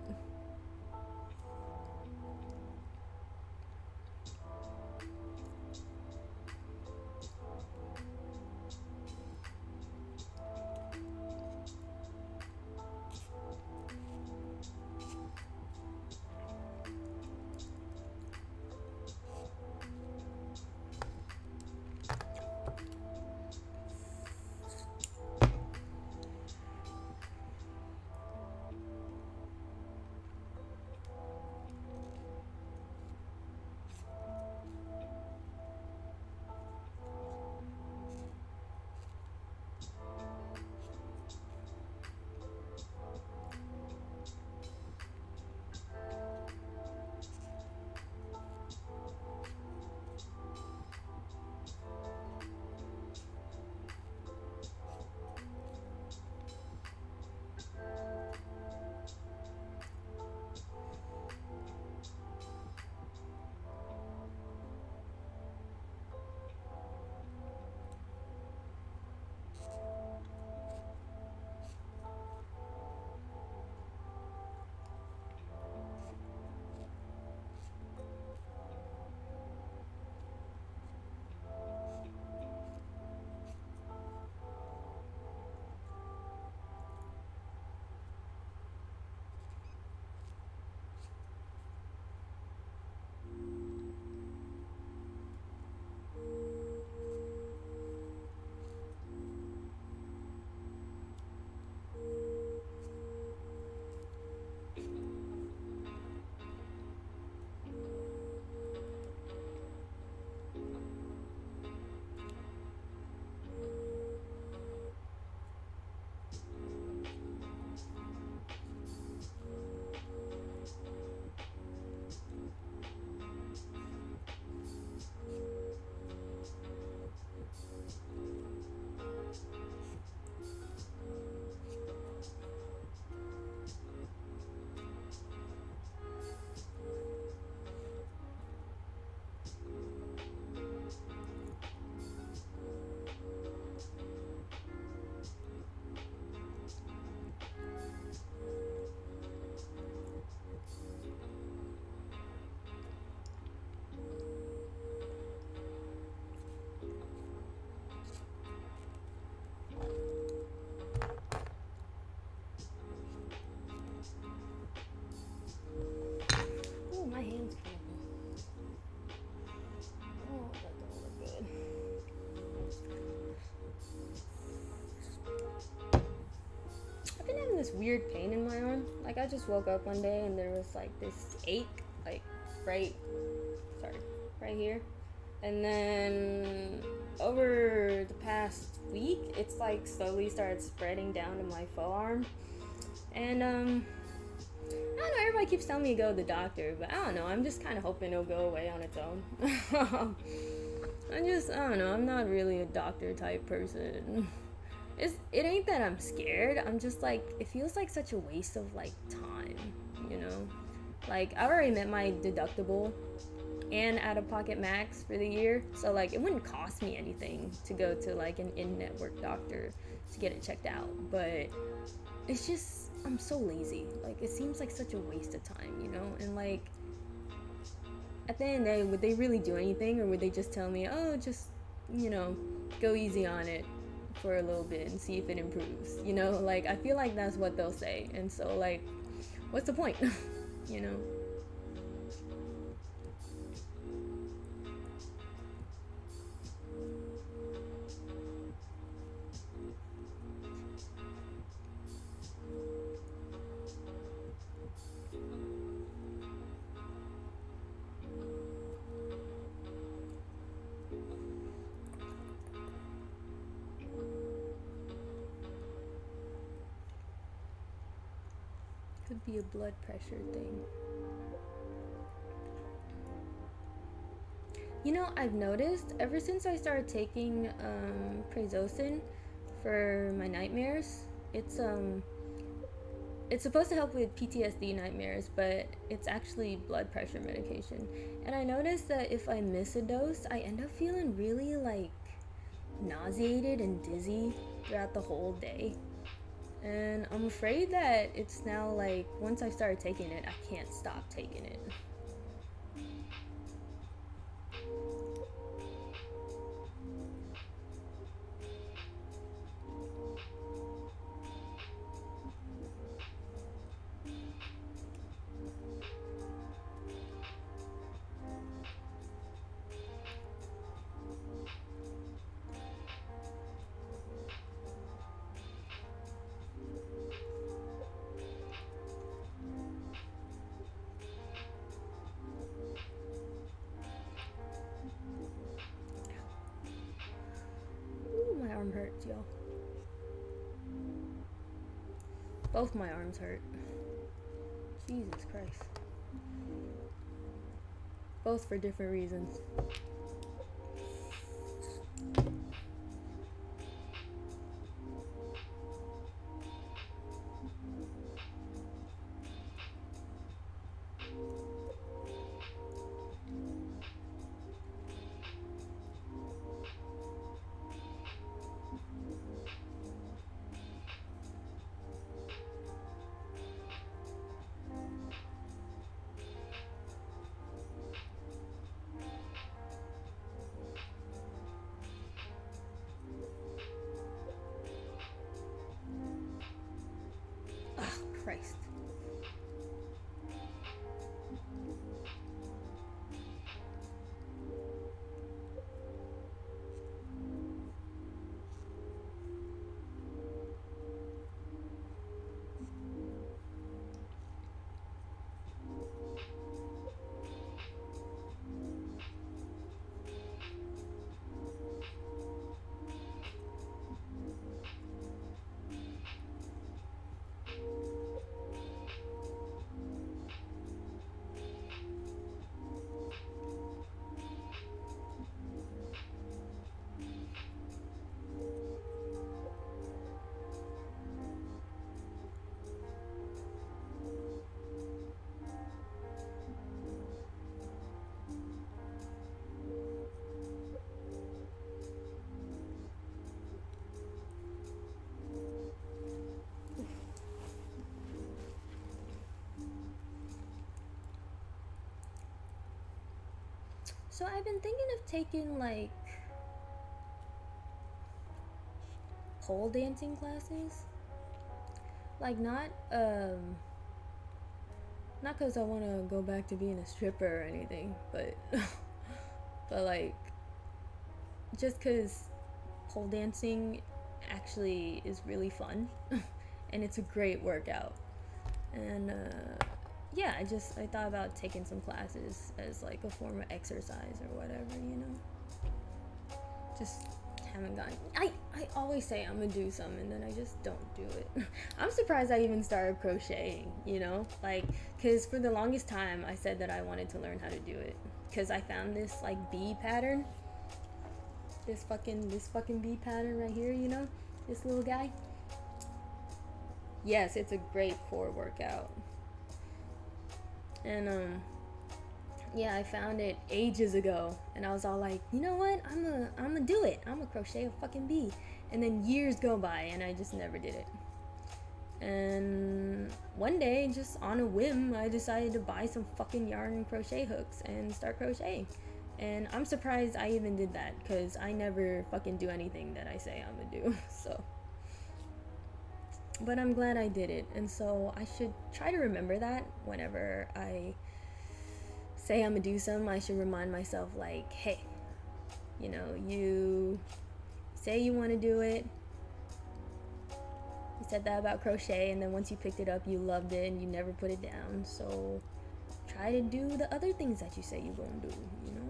this weird pain in my arm. Like I just woke up one day and there was like this ache, like right, sorry, right here. And then over the past week, it's like slowly started spreading down to my forearm. And I don't know, everybody keeps telling me to go to the doctor, but I don't know, I'm just kind of hoping it'll go away on its own. I don't know, I'm not really a doctor type person. It ain't that I'm scared, I'm just like, it feels like such a waste of like time, you know? Like, I already met my deductible and out-of-pocket max for the year, so like it wouldn't cost me anything to go to like an in-network doctor to get it checked out, but it's just, I'm so lazy. Like, it seems like such a waste of time, you know? And like, at the end of the day, would they really do anything, or would they just tell me, oh, just, you know, go easy on it for a little bit and see if it improves, you know? Like, I feel like that's what they'll say, and so like, what's the point? You know? Could be a blood pressure thing. You know, I've noticed ever since I started taking prazosin for my nightmares, it's supposed to help with PTSD nightmares, but it's actually blood pressure medication. And I noticed that if I miss a dose, I end up feeling really like nauseated and dizzy throughout the whole day. And I'm afraid that it's now like, once I started taking it, I can't stop taking it. Ooh, my arm hurts, y'all. Both my arms hurt. Jesus Christ. Both for different reasons. Christ. So I've been thinking of taking like pole dancing classes. Like not cuz I want to go back to being a stripper or anything, but but like just cuz pole dancing actually is really fun. and it's a great workout. And yeah, I thought about taking some classes as like a form of exercise or whatever, you know. Just haven't gotten. I always say I'm gonna do some, and then I just don't do it. I'm surprised I even started crocheting, you know, like, cause for the longest time I said that I wanted to learn how to do it, cause I found this like bee pattern, this fucking bee pattern right here, you know, this little guy. Yes, it's a great core workout. And yeah, I found it ages ago, and I was all like, you know what, I'm gonna do it. I'm gonna crochet a fucking bee. And then years go by, and I just never did it. And one day, just on a whim, I decided to buy some fucking yarn and crochet hooks and start crocheting. And I'm surprised I even did that, because I never fucking do anything that I say I'm gonna do. So, but I'm glad I did it, and so I should try to remember that whenever I say I'm gonna do something. I should remind myself, like, hey, you know, you say you want to do it. You said that about crochet, and then once you picked it up, you loved it and you never put it down. So try to do the other things that you say you're gonna do, you know.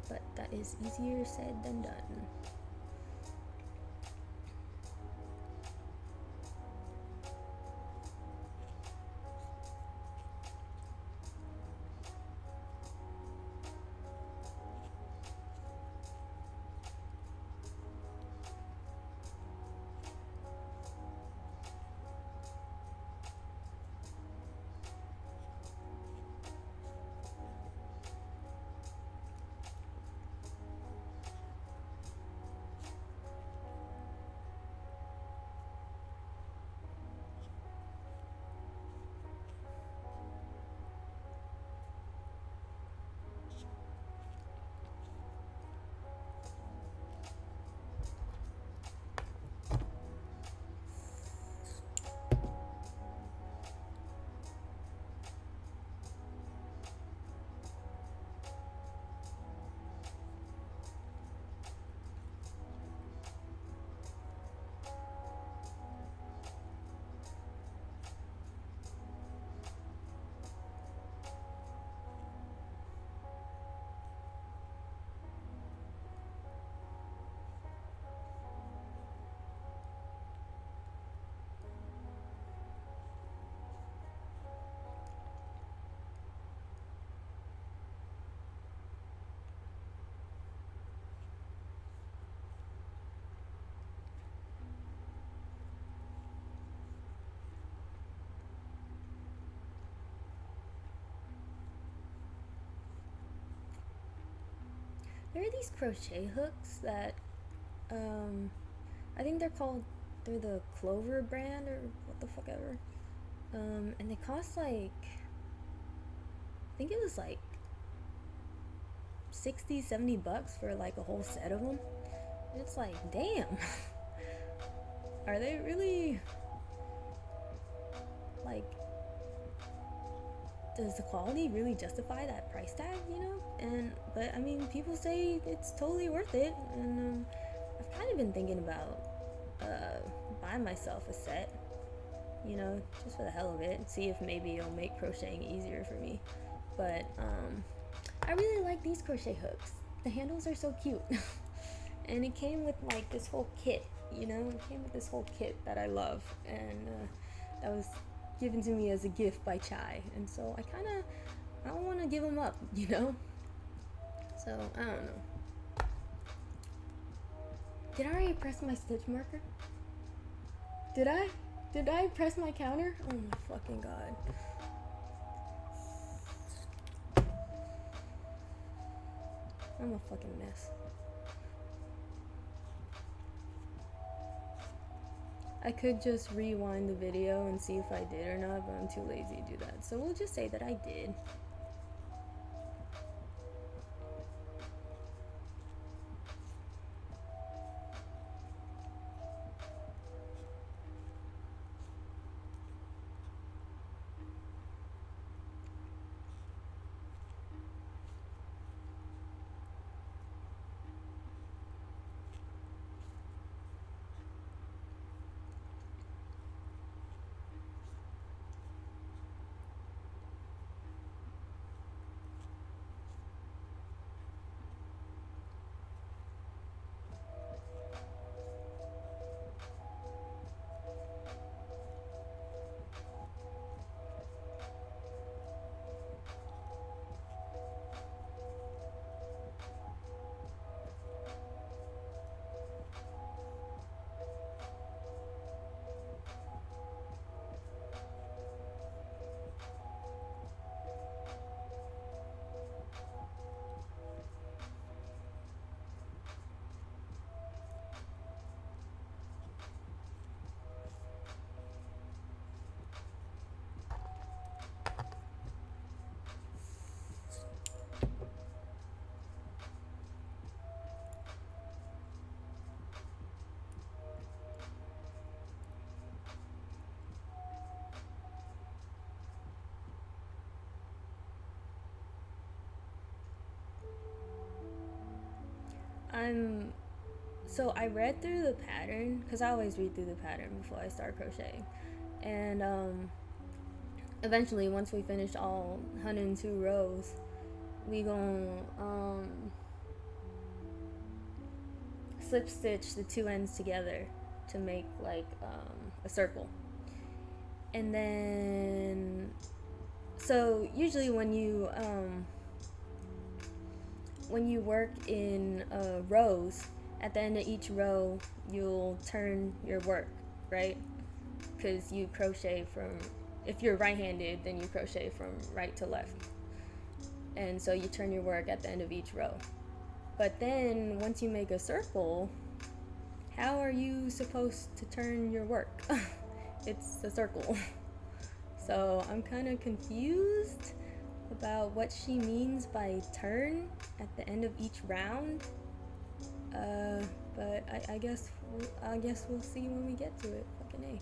But that is easier said than done. There are these crochet hooks that I think they're the Clover brand or what the fuck ever. And they cost like, I think it was like 60-70 bucks for like a whole set of them. And it's like, damn. Are they really, like, does the quality really justify that price tag, you know? But I mean, people say it's totally worth it, and I've kind of been thinking about buying myself a set, you know, just for the hell of it, and see if maybe it'll make crocheting easier for me. But I really like these crochet hooks. The handles are so cute. And it came with like this whole kit, you know? It came with this whole kit that I love, and that was given to me as a gift by Chai, and so I don't want to give them up, you know? So, I don't know. Did I already press my stitch marker? Did I? Did I press my counter? Oh my fucking god. I'm a fucking mess. I could just rewind the video and see if I did or not, but I'm too lazy to do that. So we'll just say that I did. So I read through the pattern, because I always read through the pattern before I start crocheting. And eventually, once we finish all 102 rows, we gonna slip stitch the two ends together to make like a circle. And then, so usually when you work in rows, at the end of each row you'll turn your work, right? Because you crochet from, if you're right-handed, then you crochet from right to left, and so you turn your work at the end of each row. But then once you make a circle, how are you supposed to turn your work? It's a circle. So I'm kind of confused about what she means by turn at the end of each round. But I guess we'll see when we get to it. Fucking A.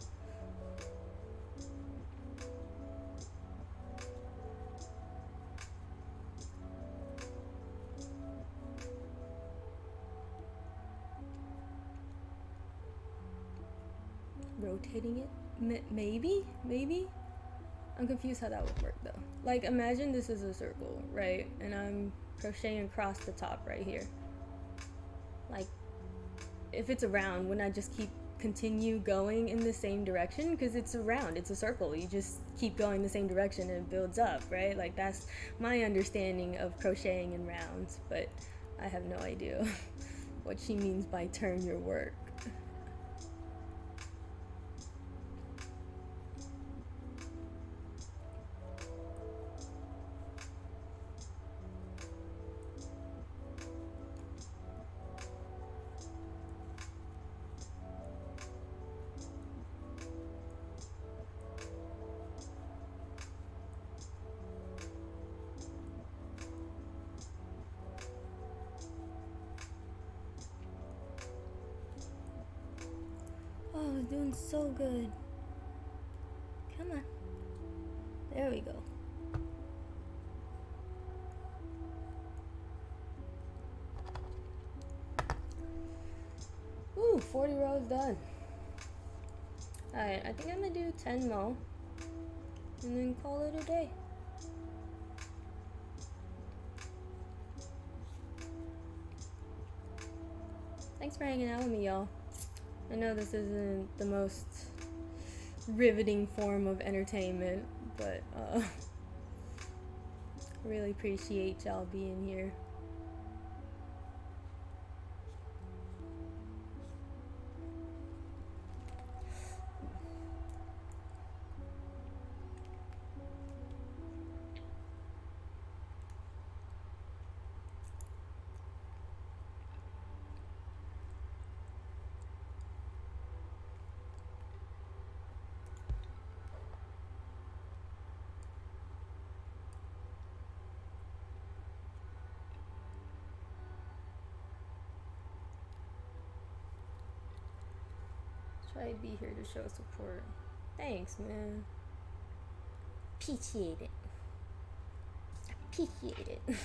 Rotating it? Maybe? I'm confused how that would work though. Like, imagine this is a circle, right? And I'm crocheting across the top right here. Like, if it's a round, wouldn't I just continue going in the same direction? Because it's a round, it's a circle. You just keep going the same direction and it builds up, right? Like, that's my understanding of crocheting in rounds, but I have no idea what she means by turn your work. Oh, doing so good. Come on. There we go. Ooh, 40 rows done. Alright, I think I'm gonna do 10 more and then call it a day. Thanks for hanging out with me, y'all. I know this isn't the most riveting form of entertainment, but really appreciate y'all being here. Try to be here to show support. Thanks, man. Appreciate it. Appreciate it.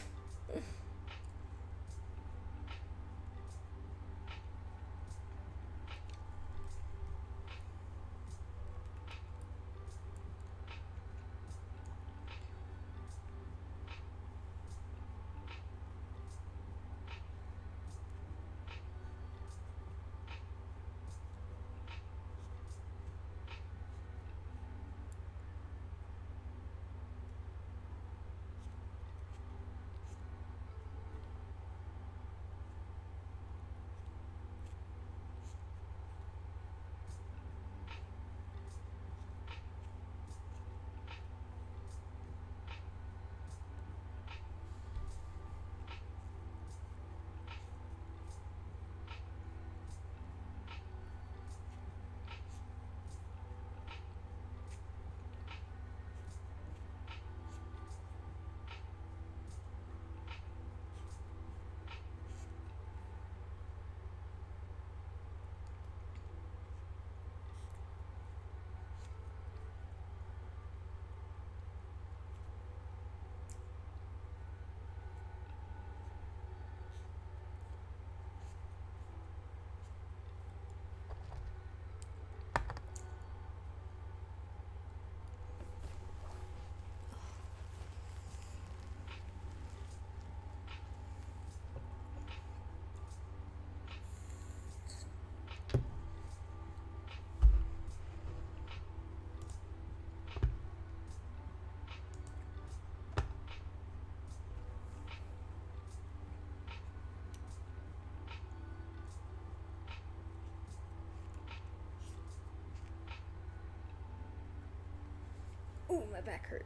Ooh, my back hurt.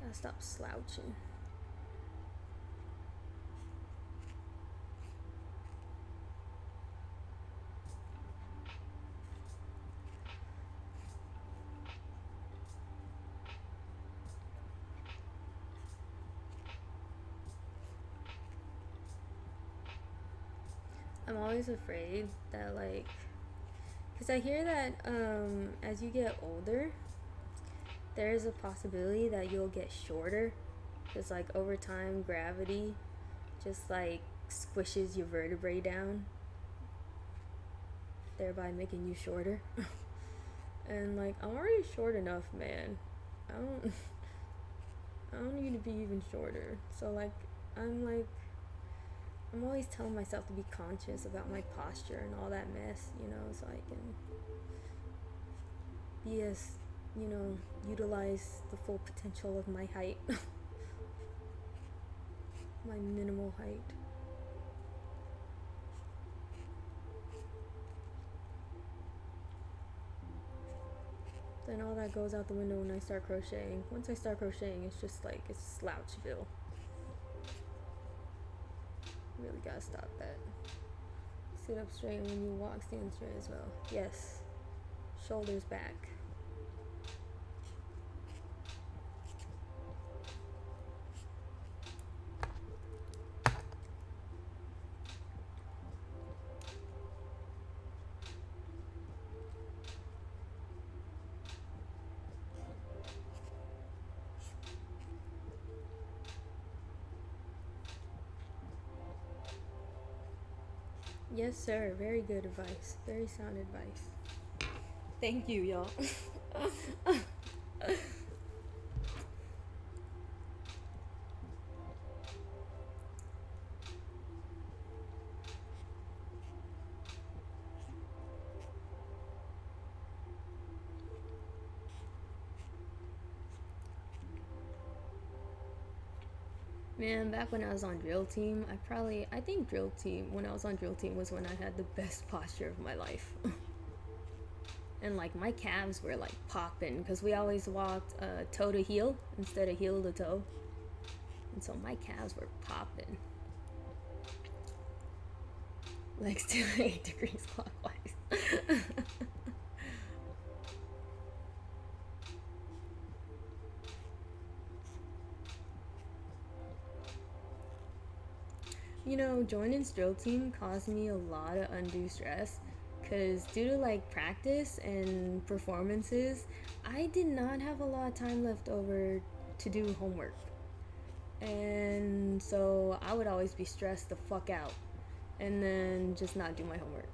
Gotta stop slouching. I'm always afraid that, like, because I hear that as you get older, there's a possibility that you'll get shorter. Because, like, over time, gravity just, like, squishes your vertebrae down, thereby making you shorter. And, like, I'm already short enough, man. I don't need to be even shorter. So, like, I'm always telling myself to be conscious about my posture and all that mess, you know, so I can be as, you know, utilize the full potential of my height. My minimal height. Then all that goes out the window when I start crocheting. Once I start crocheting, it's just like, it's Slouchville. Really gotta stop that. Sit up straight when you walk, stand straight as well. Yes. Shoulders back. Yes, sir. Very good advice. Very sound advice. Thank you, y'all. Man, back when I was on drill team, I think drill team, when I was on drill team was when I had the best posture of my life. And like my calves were like popping because we always walked toe to heel instead of heel to toe. And so my calves were popping. Legs to 8 degrees clockwise. You know, joining drill team caused me a lot of undue stress because due to like practice and performances, I did not have a lot of time left over to do homework. And so I would always be stressed the fuck out and then just not do my homework.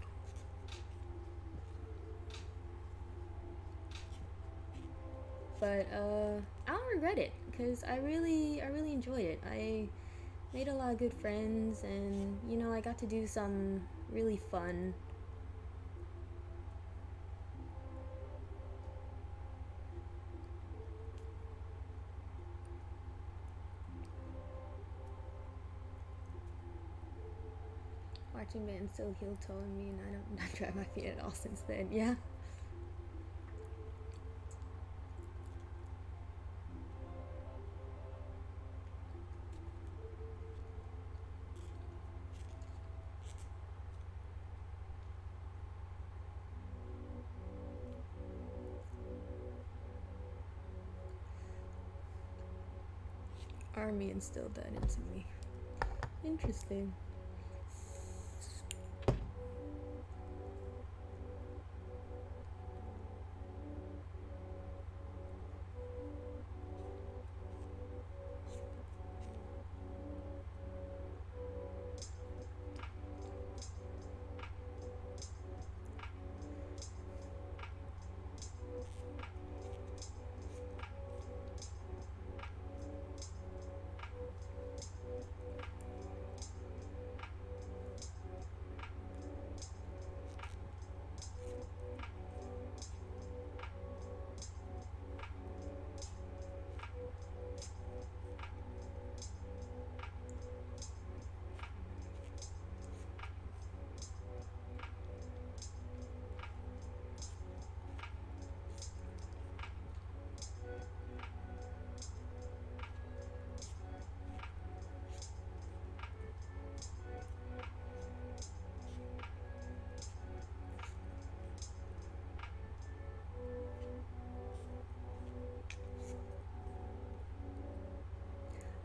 But I don't regret it because I really enjoyed it. I made a lot of good friends, and you know, I got to do some really fun. Marching band still heel toeing me, and I don't not drive my feet at all since then. Yeah. Army instilled that into me. Interesting.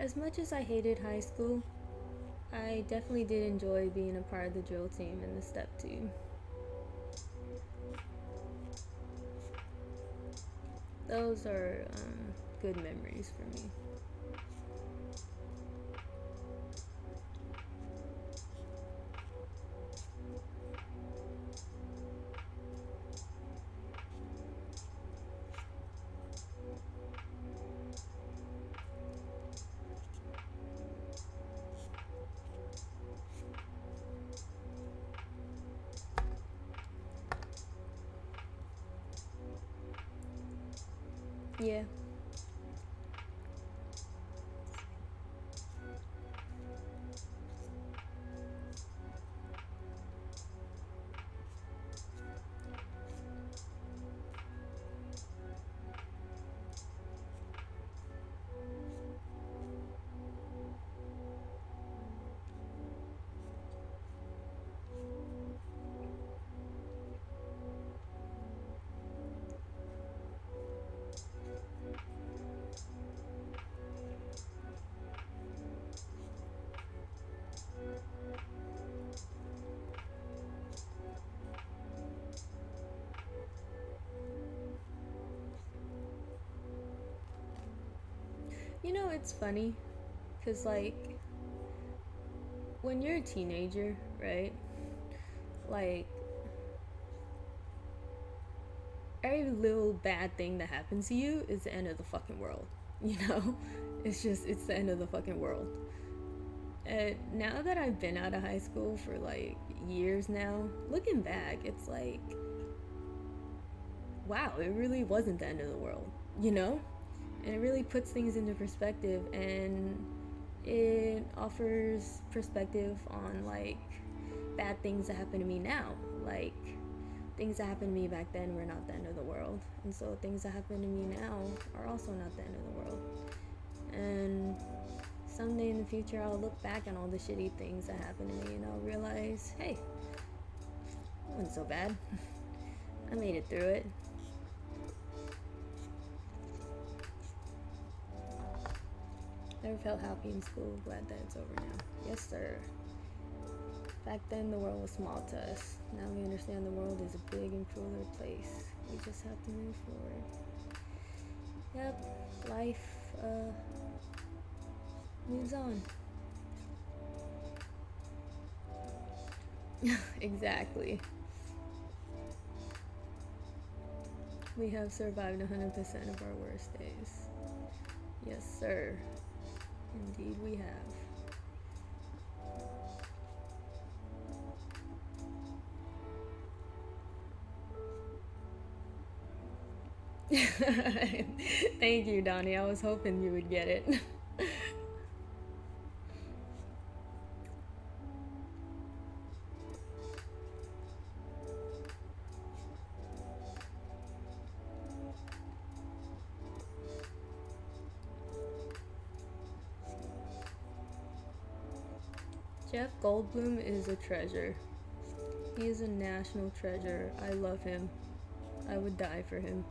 As much as I hated high school, I definitely did enjoy being a part of the drill team and the step team. Those are good memories for me. Yeah. You know, it's funny, because, like, when you're a teenager, right? Like, every little bad thing that happens to you is the end of the fucking world. You know? It's the end of the fucking world. And now that I've been out of high school for, like, years now, looking back, it's like, wow, it really wasn't the end of the world, you know? And it really puts things into perspective, and it offers perspective on, like, bad things that happen to me now. Like, things that happened to me back then were not the end of the world, and so things that happen to me now are also not the end of the world. And someday in the future, I'll look back on all the shitty things that happened to me, and I'll realize, hey, it wasn't so bad. I made it through it. Never felt happy in school. Glad that it's over now. Yes, sir. Back then, the world was small to us. Now we understand the world is a big and crueler place. We just have to move forward. Yep, life moves on. Exactly. We have survived 100% of our worst days. Yes, sir. Indeed, we have. Thank you, Donnie. I was hoping you would get it. Jeff Goldblum is a treasure. He is a national treasure. I love him. I would die for him.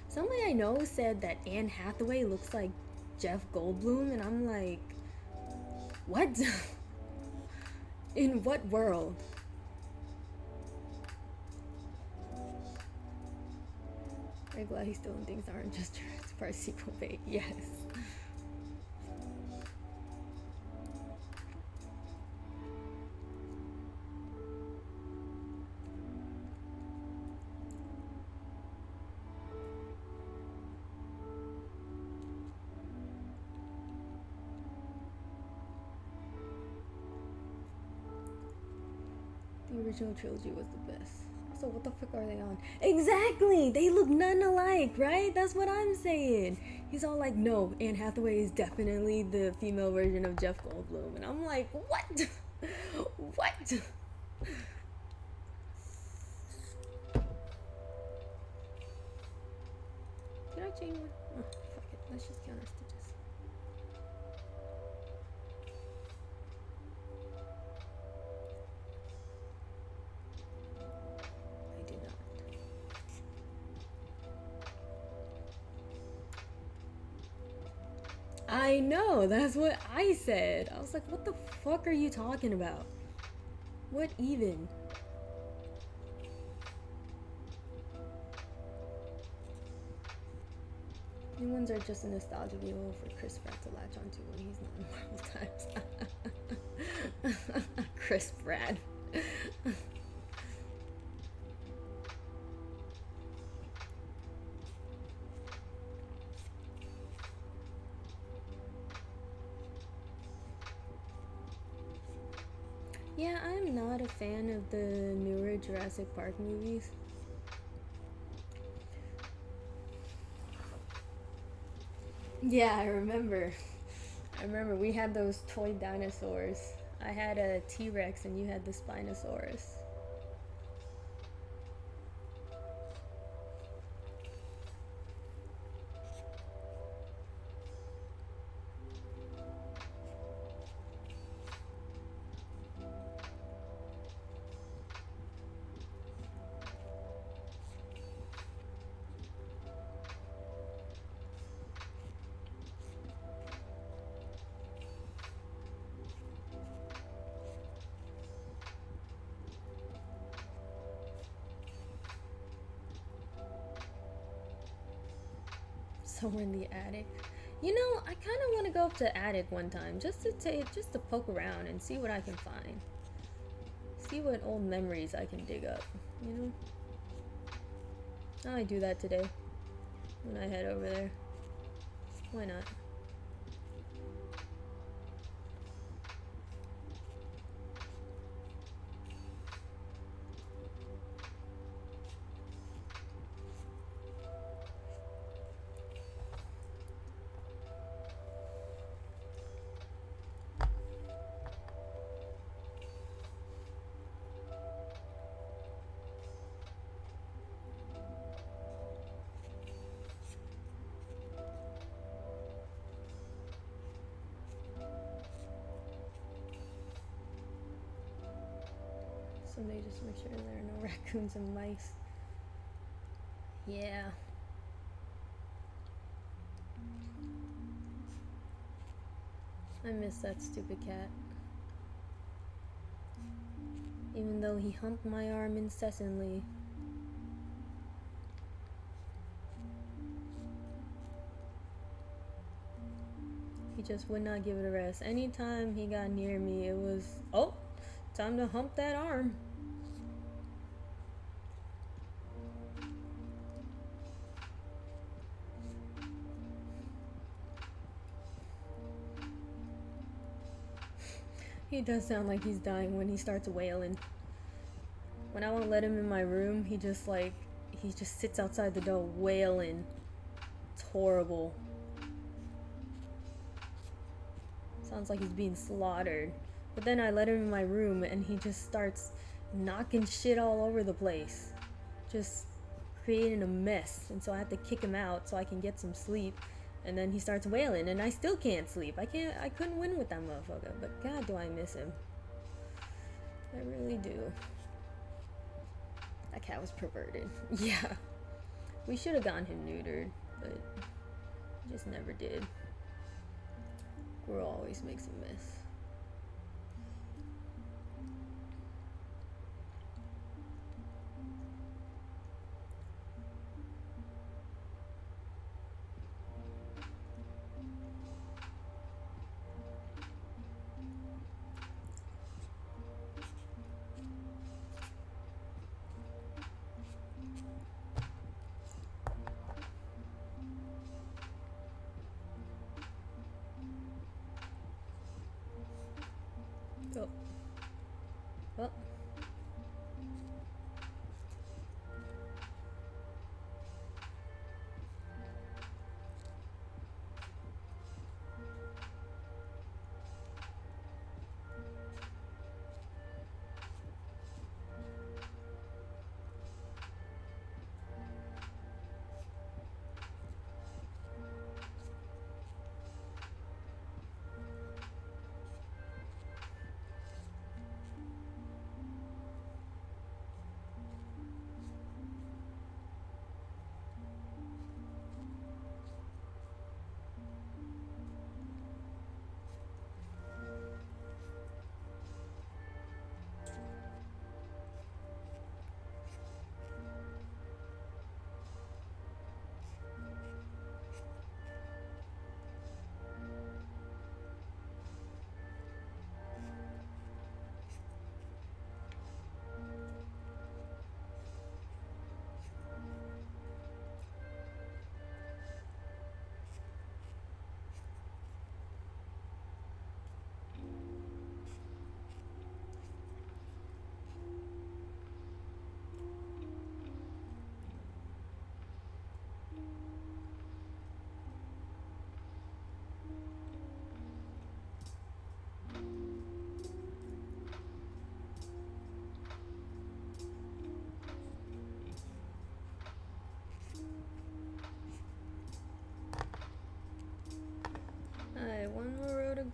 Somebody I know said that Anne Hathaway looks like Jeff Goldblum, and I'm like, what? In what world? I'm glad he's doing things aren't just Jurassic Park sequel bait. Yes. The original trilogy was the best. So what the fuck are they on? Exactly! They look none alike, right? That's what I'm saying. He's all like, no, Anne Hathaway is definitely the female version of Jeff Goldblum. And I'm like, what? What? Did I change one? Oh, fuck it. Let's just counter stitches. I know, that's what I said. I was like, what the fuck are you talking about? What even? New ones are just a nostalgia vehicle for Chris Pratt to latch onto when he's not in Marvel times. Chris Pratt. Yeah, I'm not a fan of the newer Jurassic Park movies. Yeah, I remember. We had those toy dinosaurs. I had a T-Rex and you had the Spinosaurus. Somewhere in the attic. You know, I kind of want to go up to the attic one time just to poke around and see what I can find. See what old memories I can dig up, you know? I might do that today when I head over there. Why not? Someday just make sure there are no raccoons and mice. Yeah. I miss that stupid cat. Even though he humped my arm incessantly. He just would not give it a rest. Anytime he got near me, it was, oh, time to hump that arm. He does sound like he's dying when he starts wailing. When I won't let him in my room, he just sits outside the door wailing. It's horrible. Sounds like he's being slaughtered. But then I let him in my room and he just starts knocking shit all over the place. Just creating a mess. And so I have to kick him out so I can get some sleep. And then he starts wailing and I still can't sleep. I couldn't win with that motherfucker. But God, do I miss him. I really do. That cat was perverted. Yeah. We should have gotten him neutered, but just never did. Girl always makes a mess.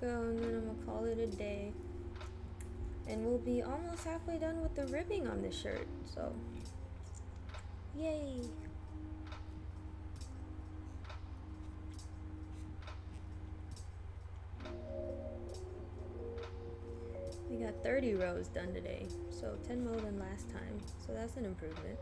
go, and then I'm gonna call it a day. And we'll be almost halfway done with the ribbing on this shirt, so yay! We got 30 rows done today, so 10 more than last time, so that's an improvement.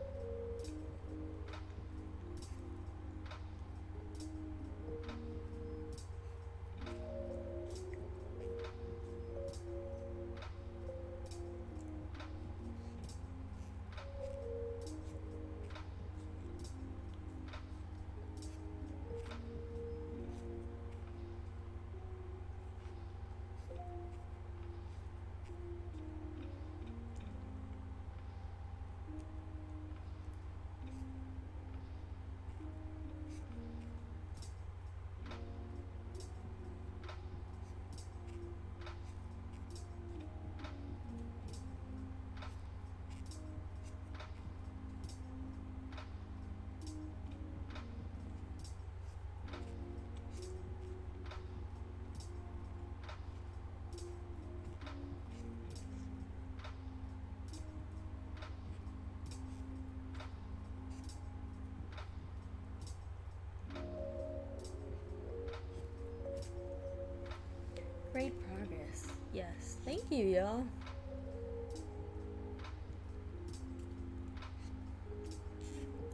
Great progress. Yes. Thank you, y'all.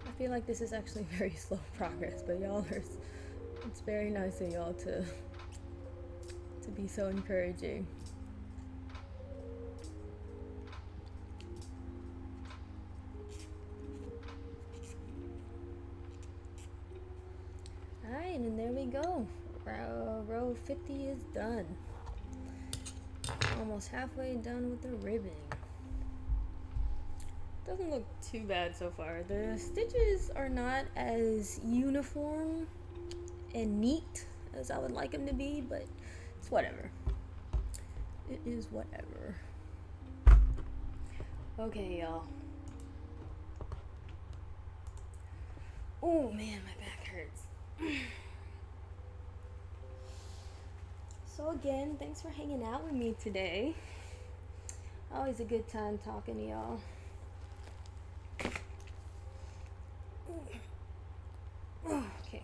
I feel like this is actually very slow progress, but y'all are, it's very nice of y'all to be so encouraging. Alright, and there we go. Row 50 is done. Almost halfway done with the ribbing. Doesn't look too bad so far. The stitches are not as uniform and neat as I would like them to be, but it's whatever. It is whatever. Okay, y'all. Oh man, my back hurts. So again, thanks for hanging out with me today. Always a good time talking to y'all. Okay.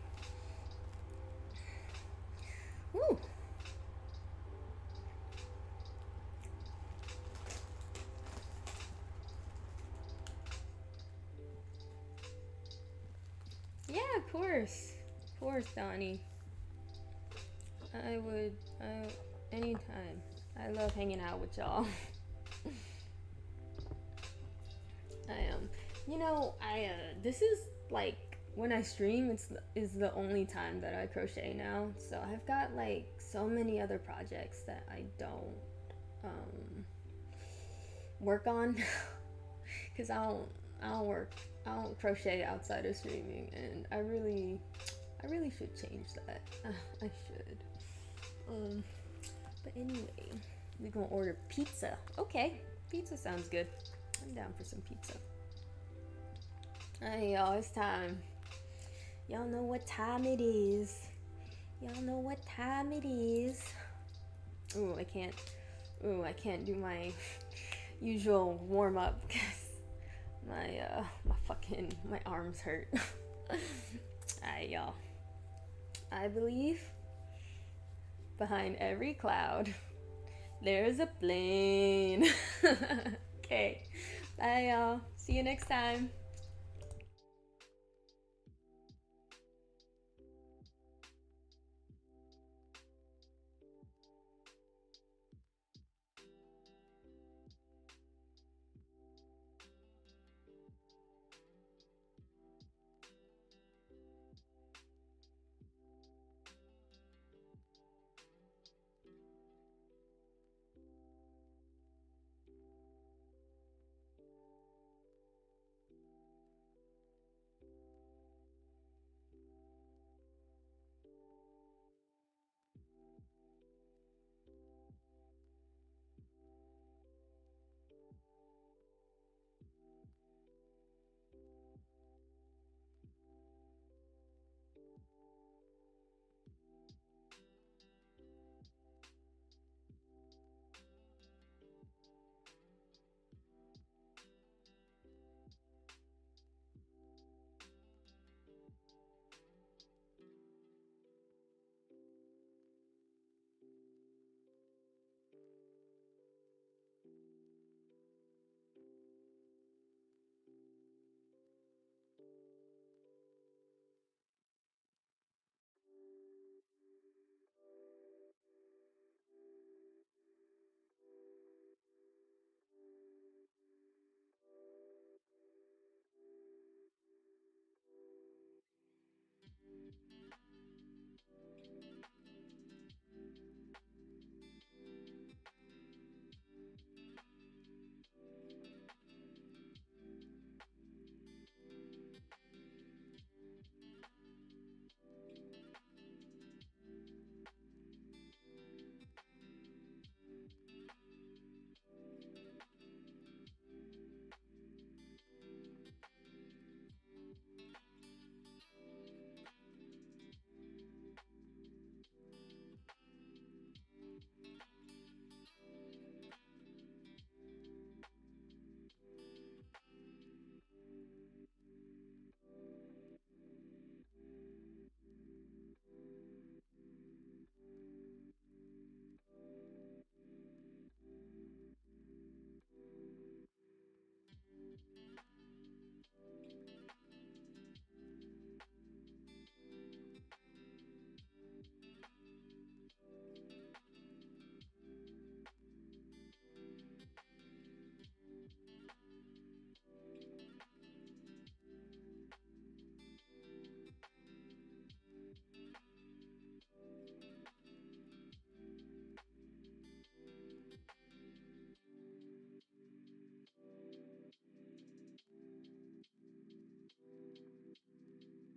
Woo. Yeah, of course, Donnie. Anytime. I love hanging out with y'all. This is like when I stream, is the only time that I crochet now. So I've got like so many other projects that I don't work on because I don't crochet outside of streaming, and I really should change that. I should. But anyway, we're gonna order pizza. Okay, pizza sounds good. I'm down for some pizza. Hey y'all, it's time. Y'all know what time it is. Ooh, I can't do my usual warm up because my arms hurt. Alright, y'all. I believe behind every cloud there's a plane. Okay, bye y'all. See you next time.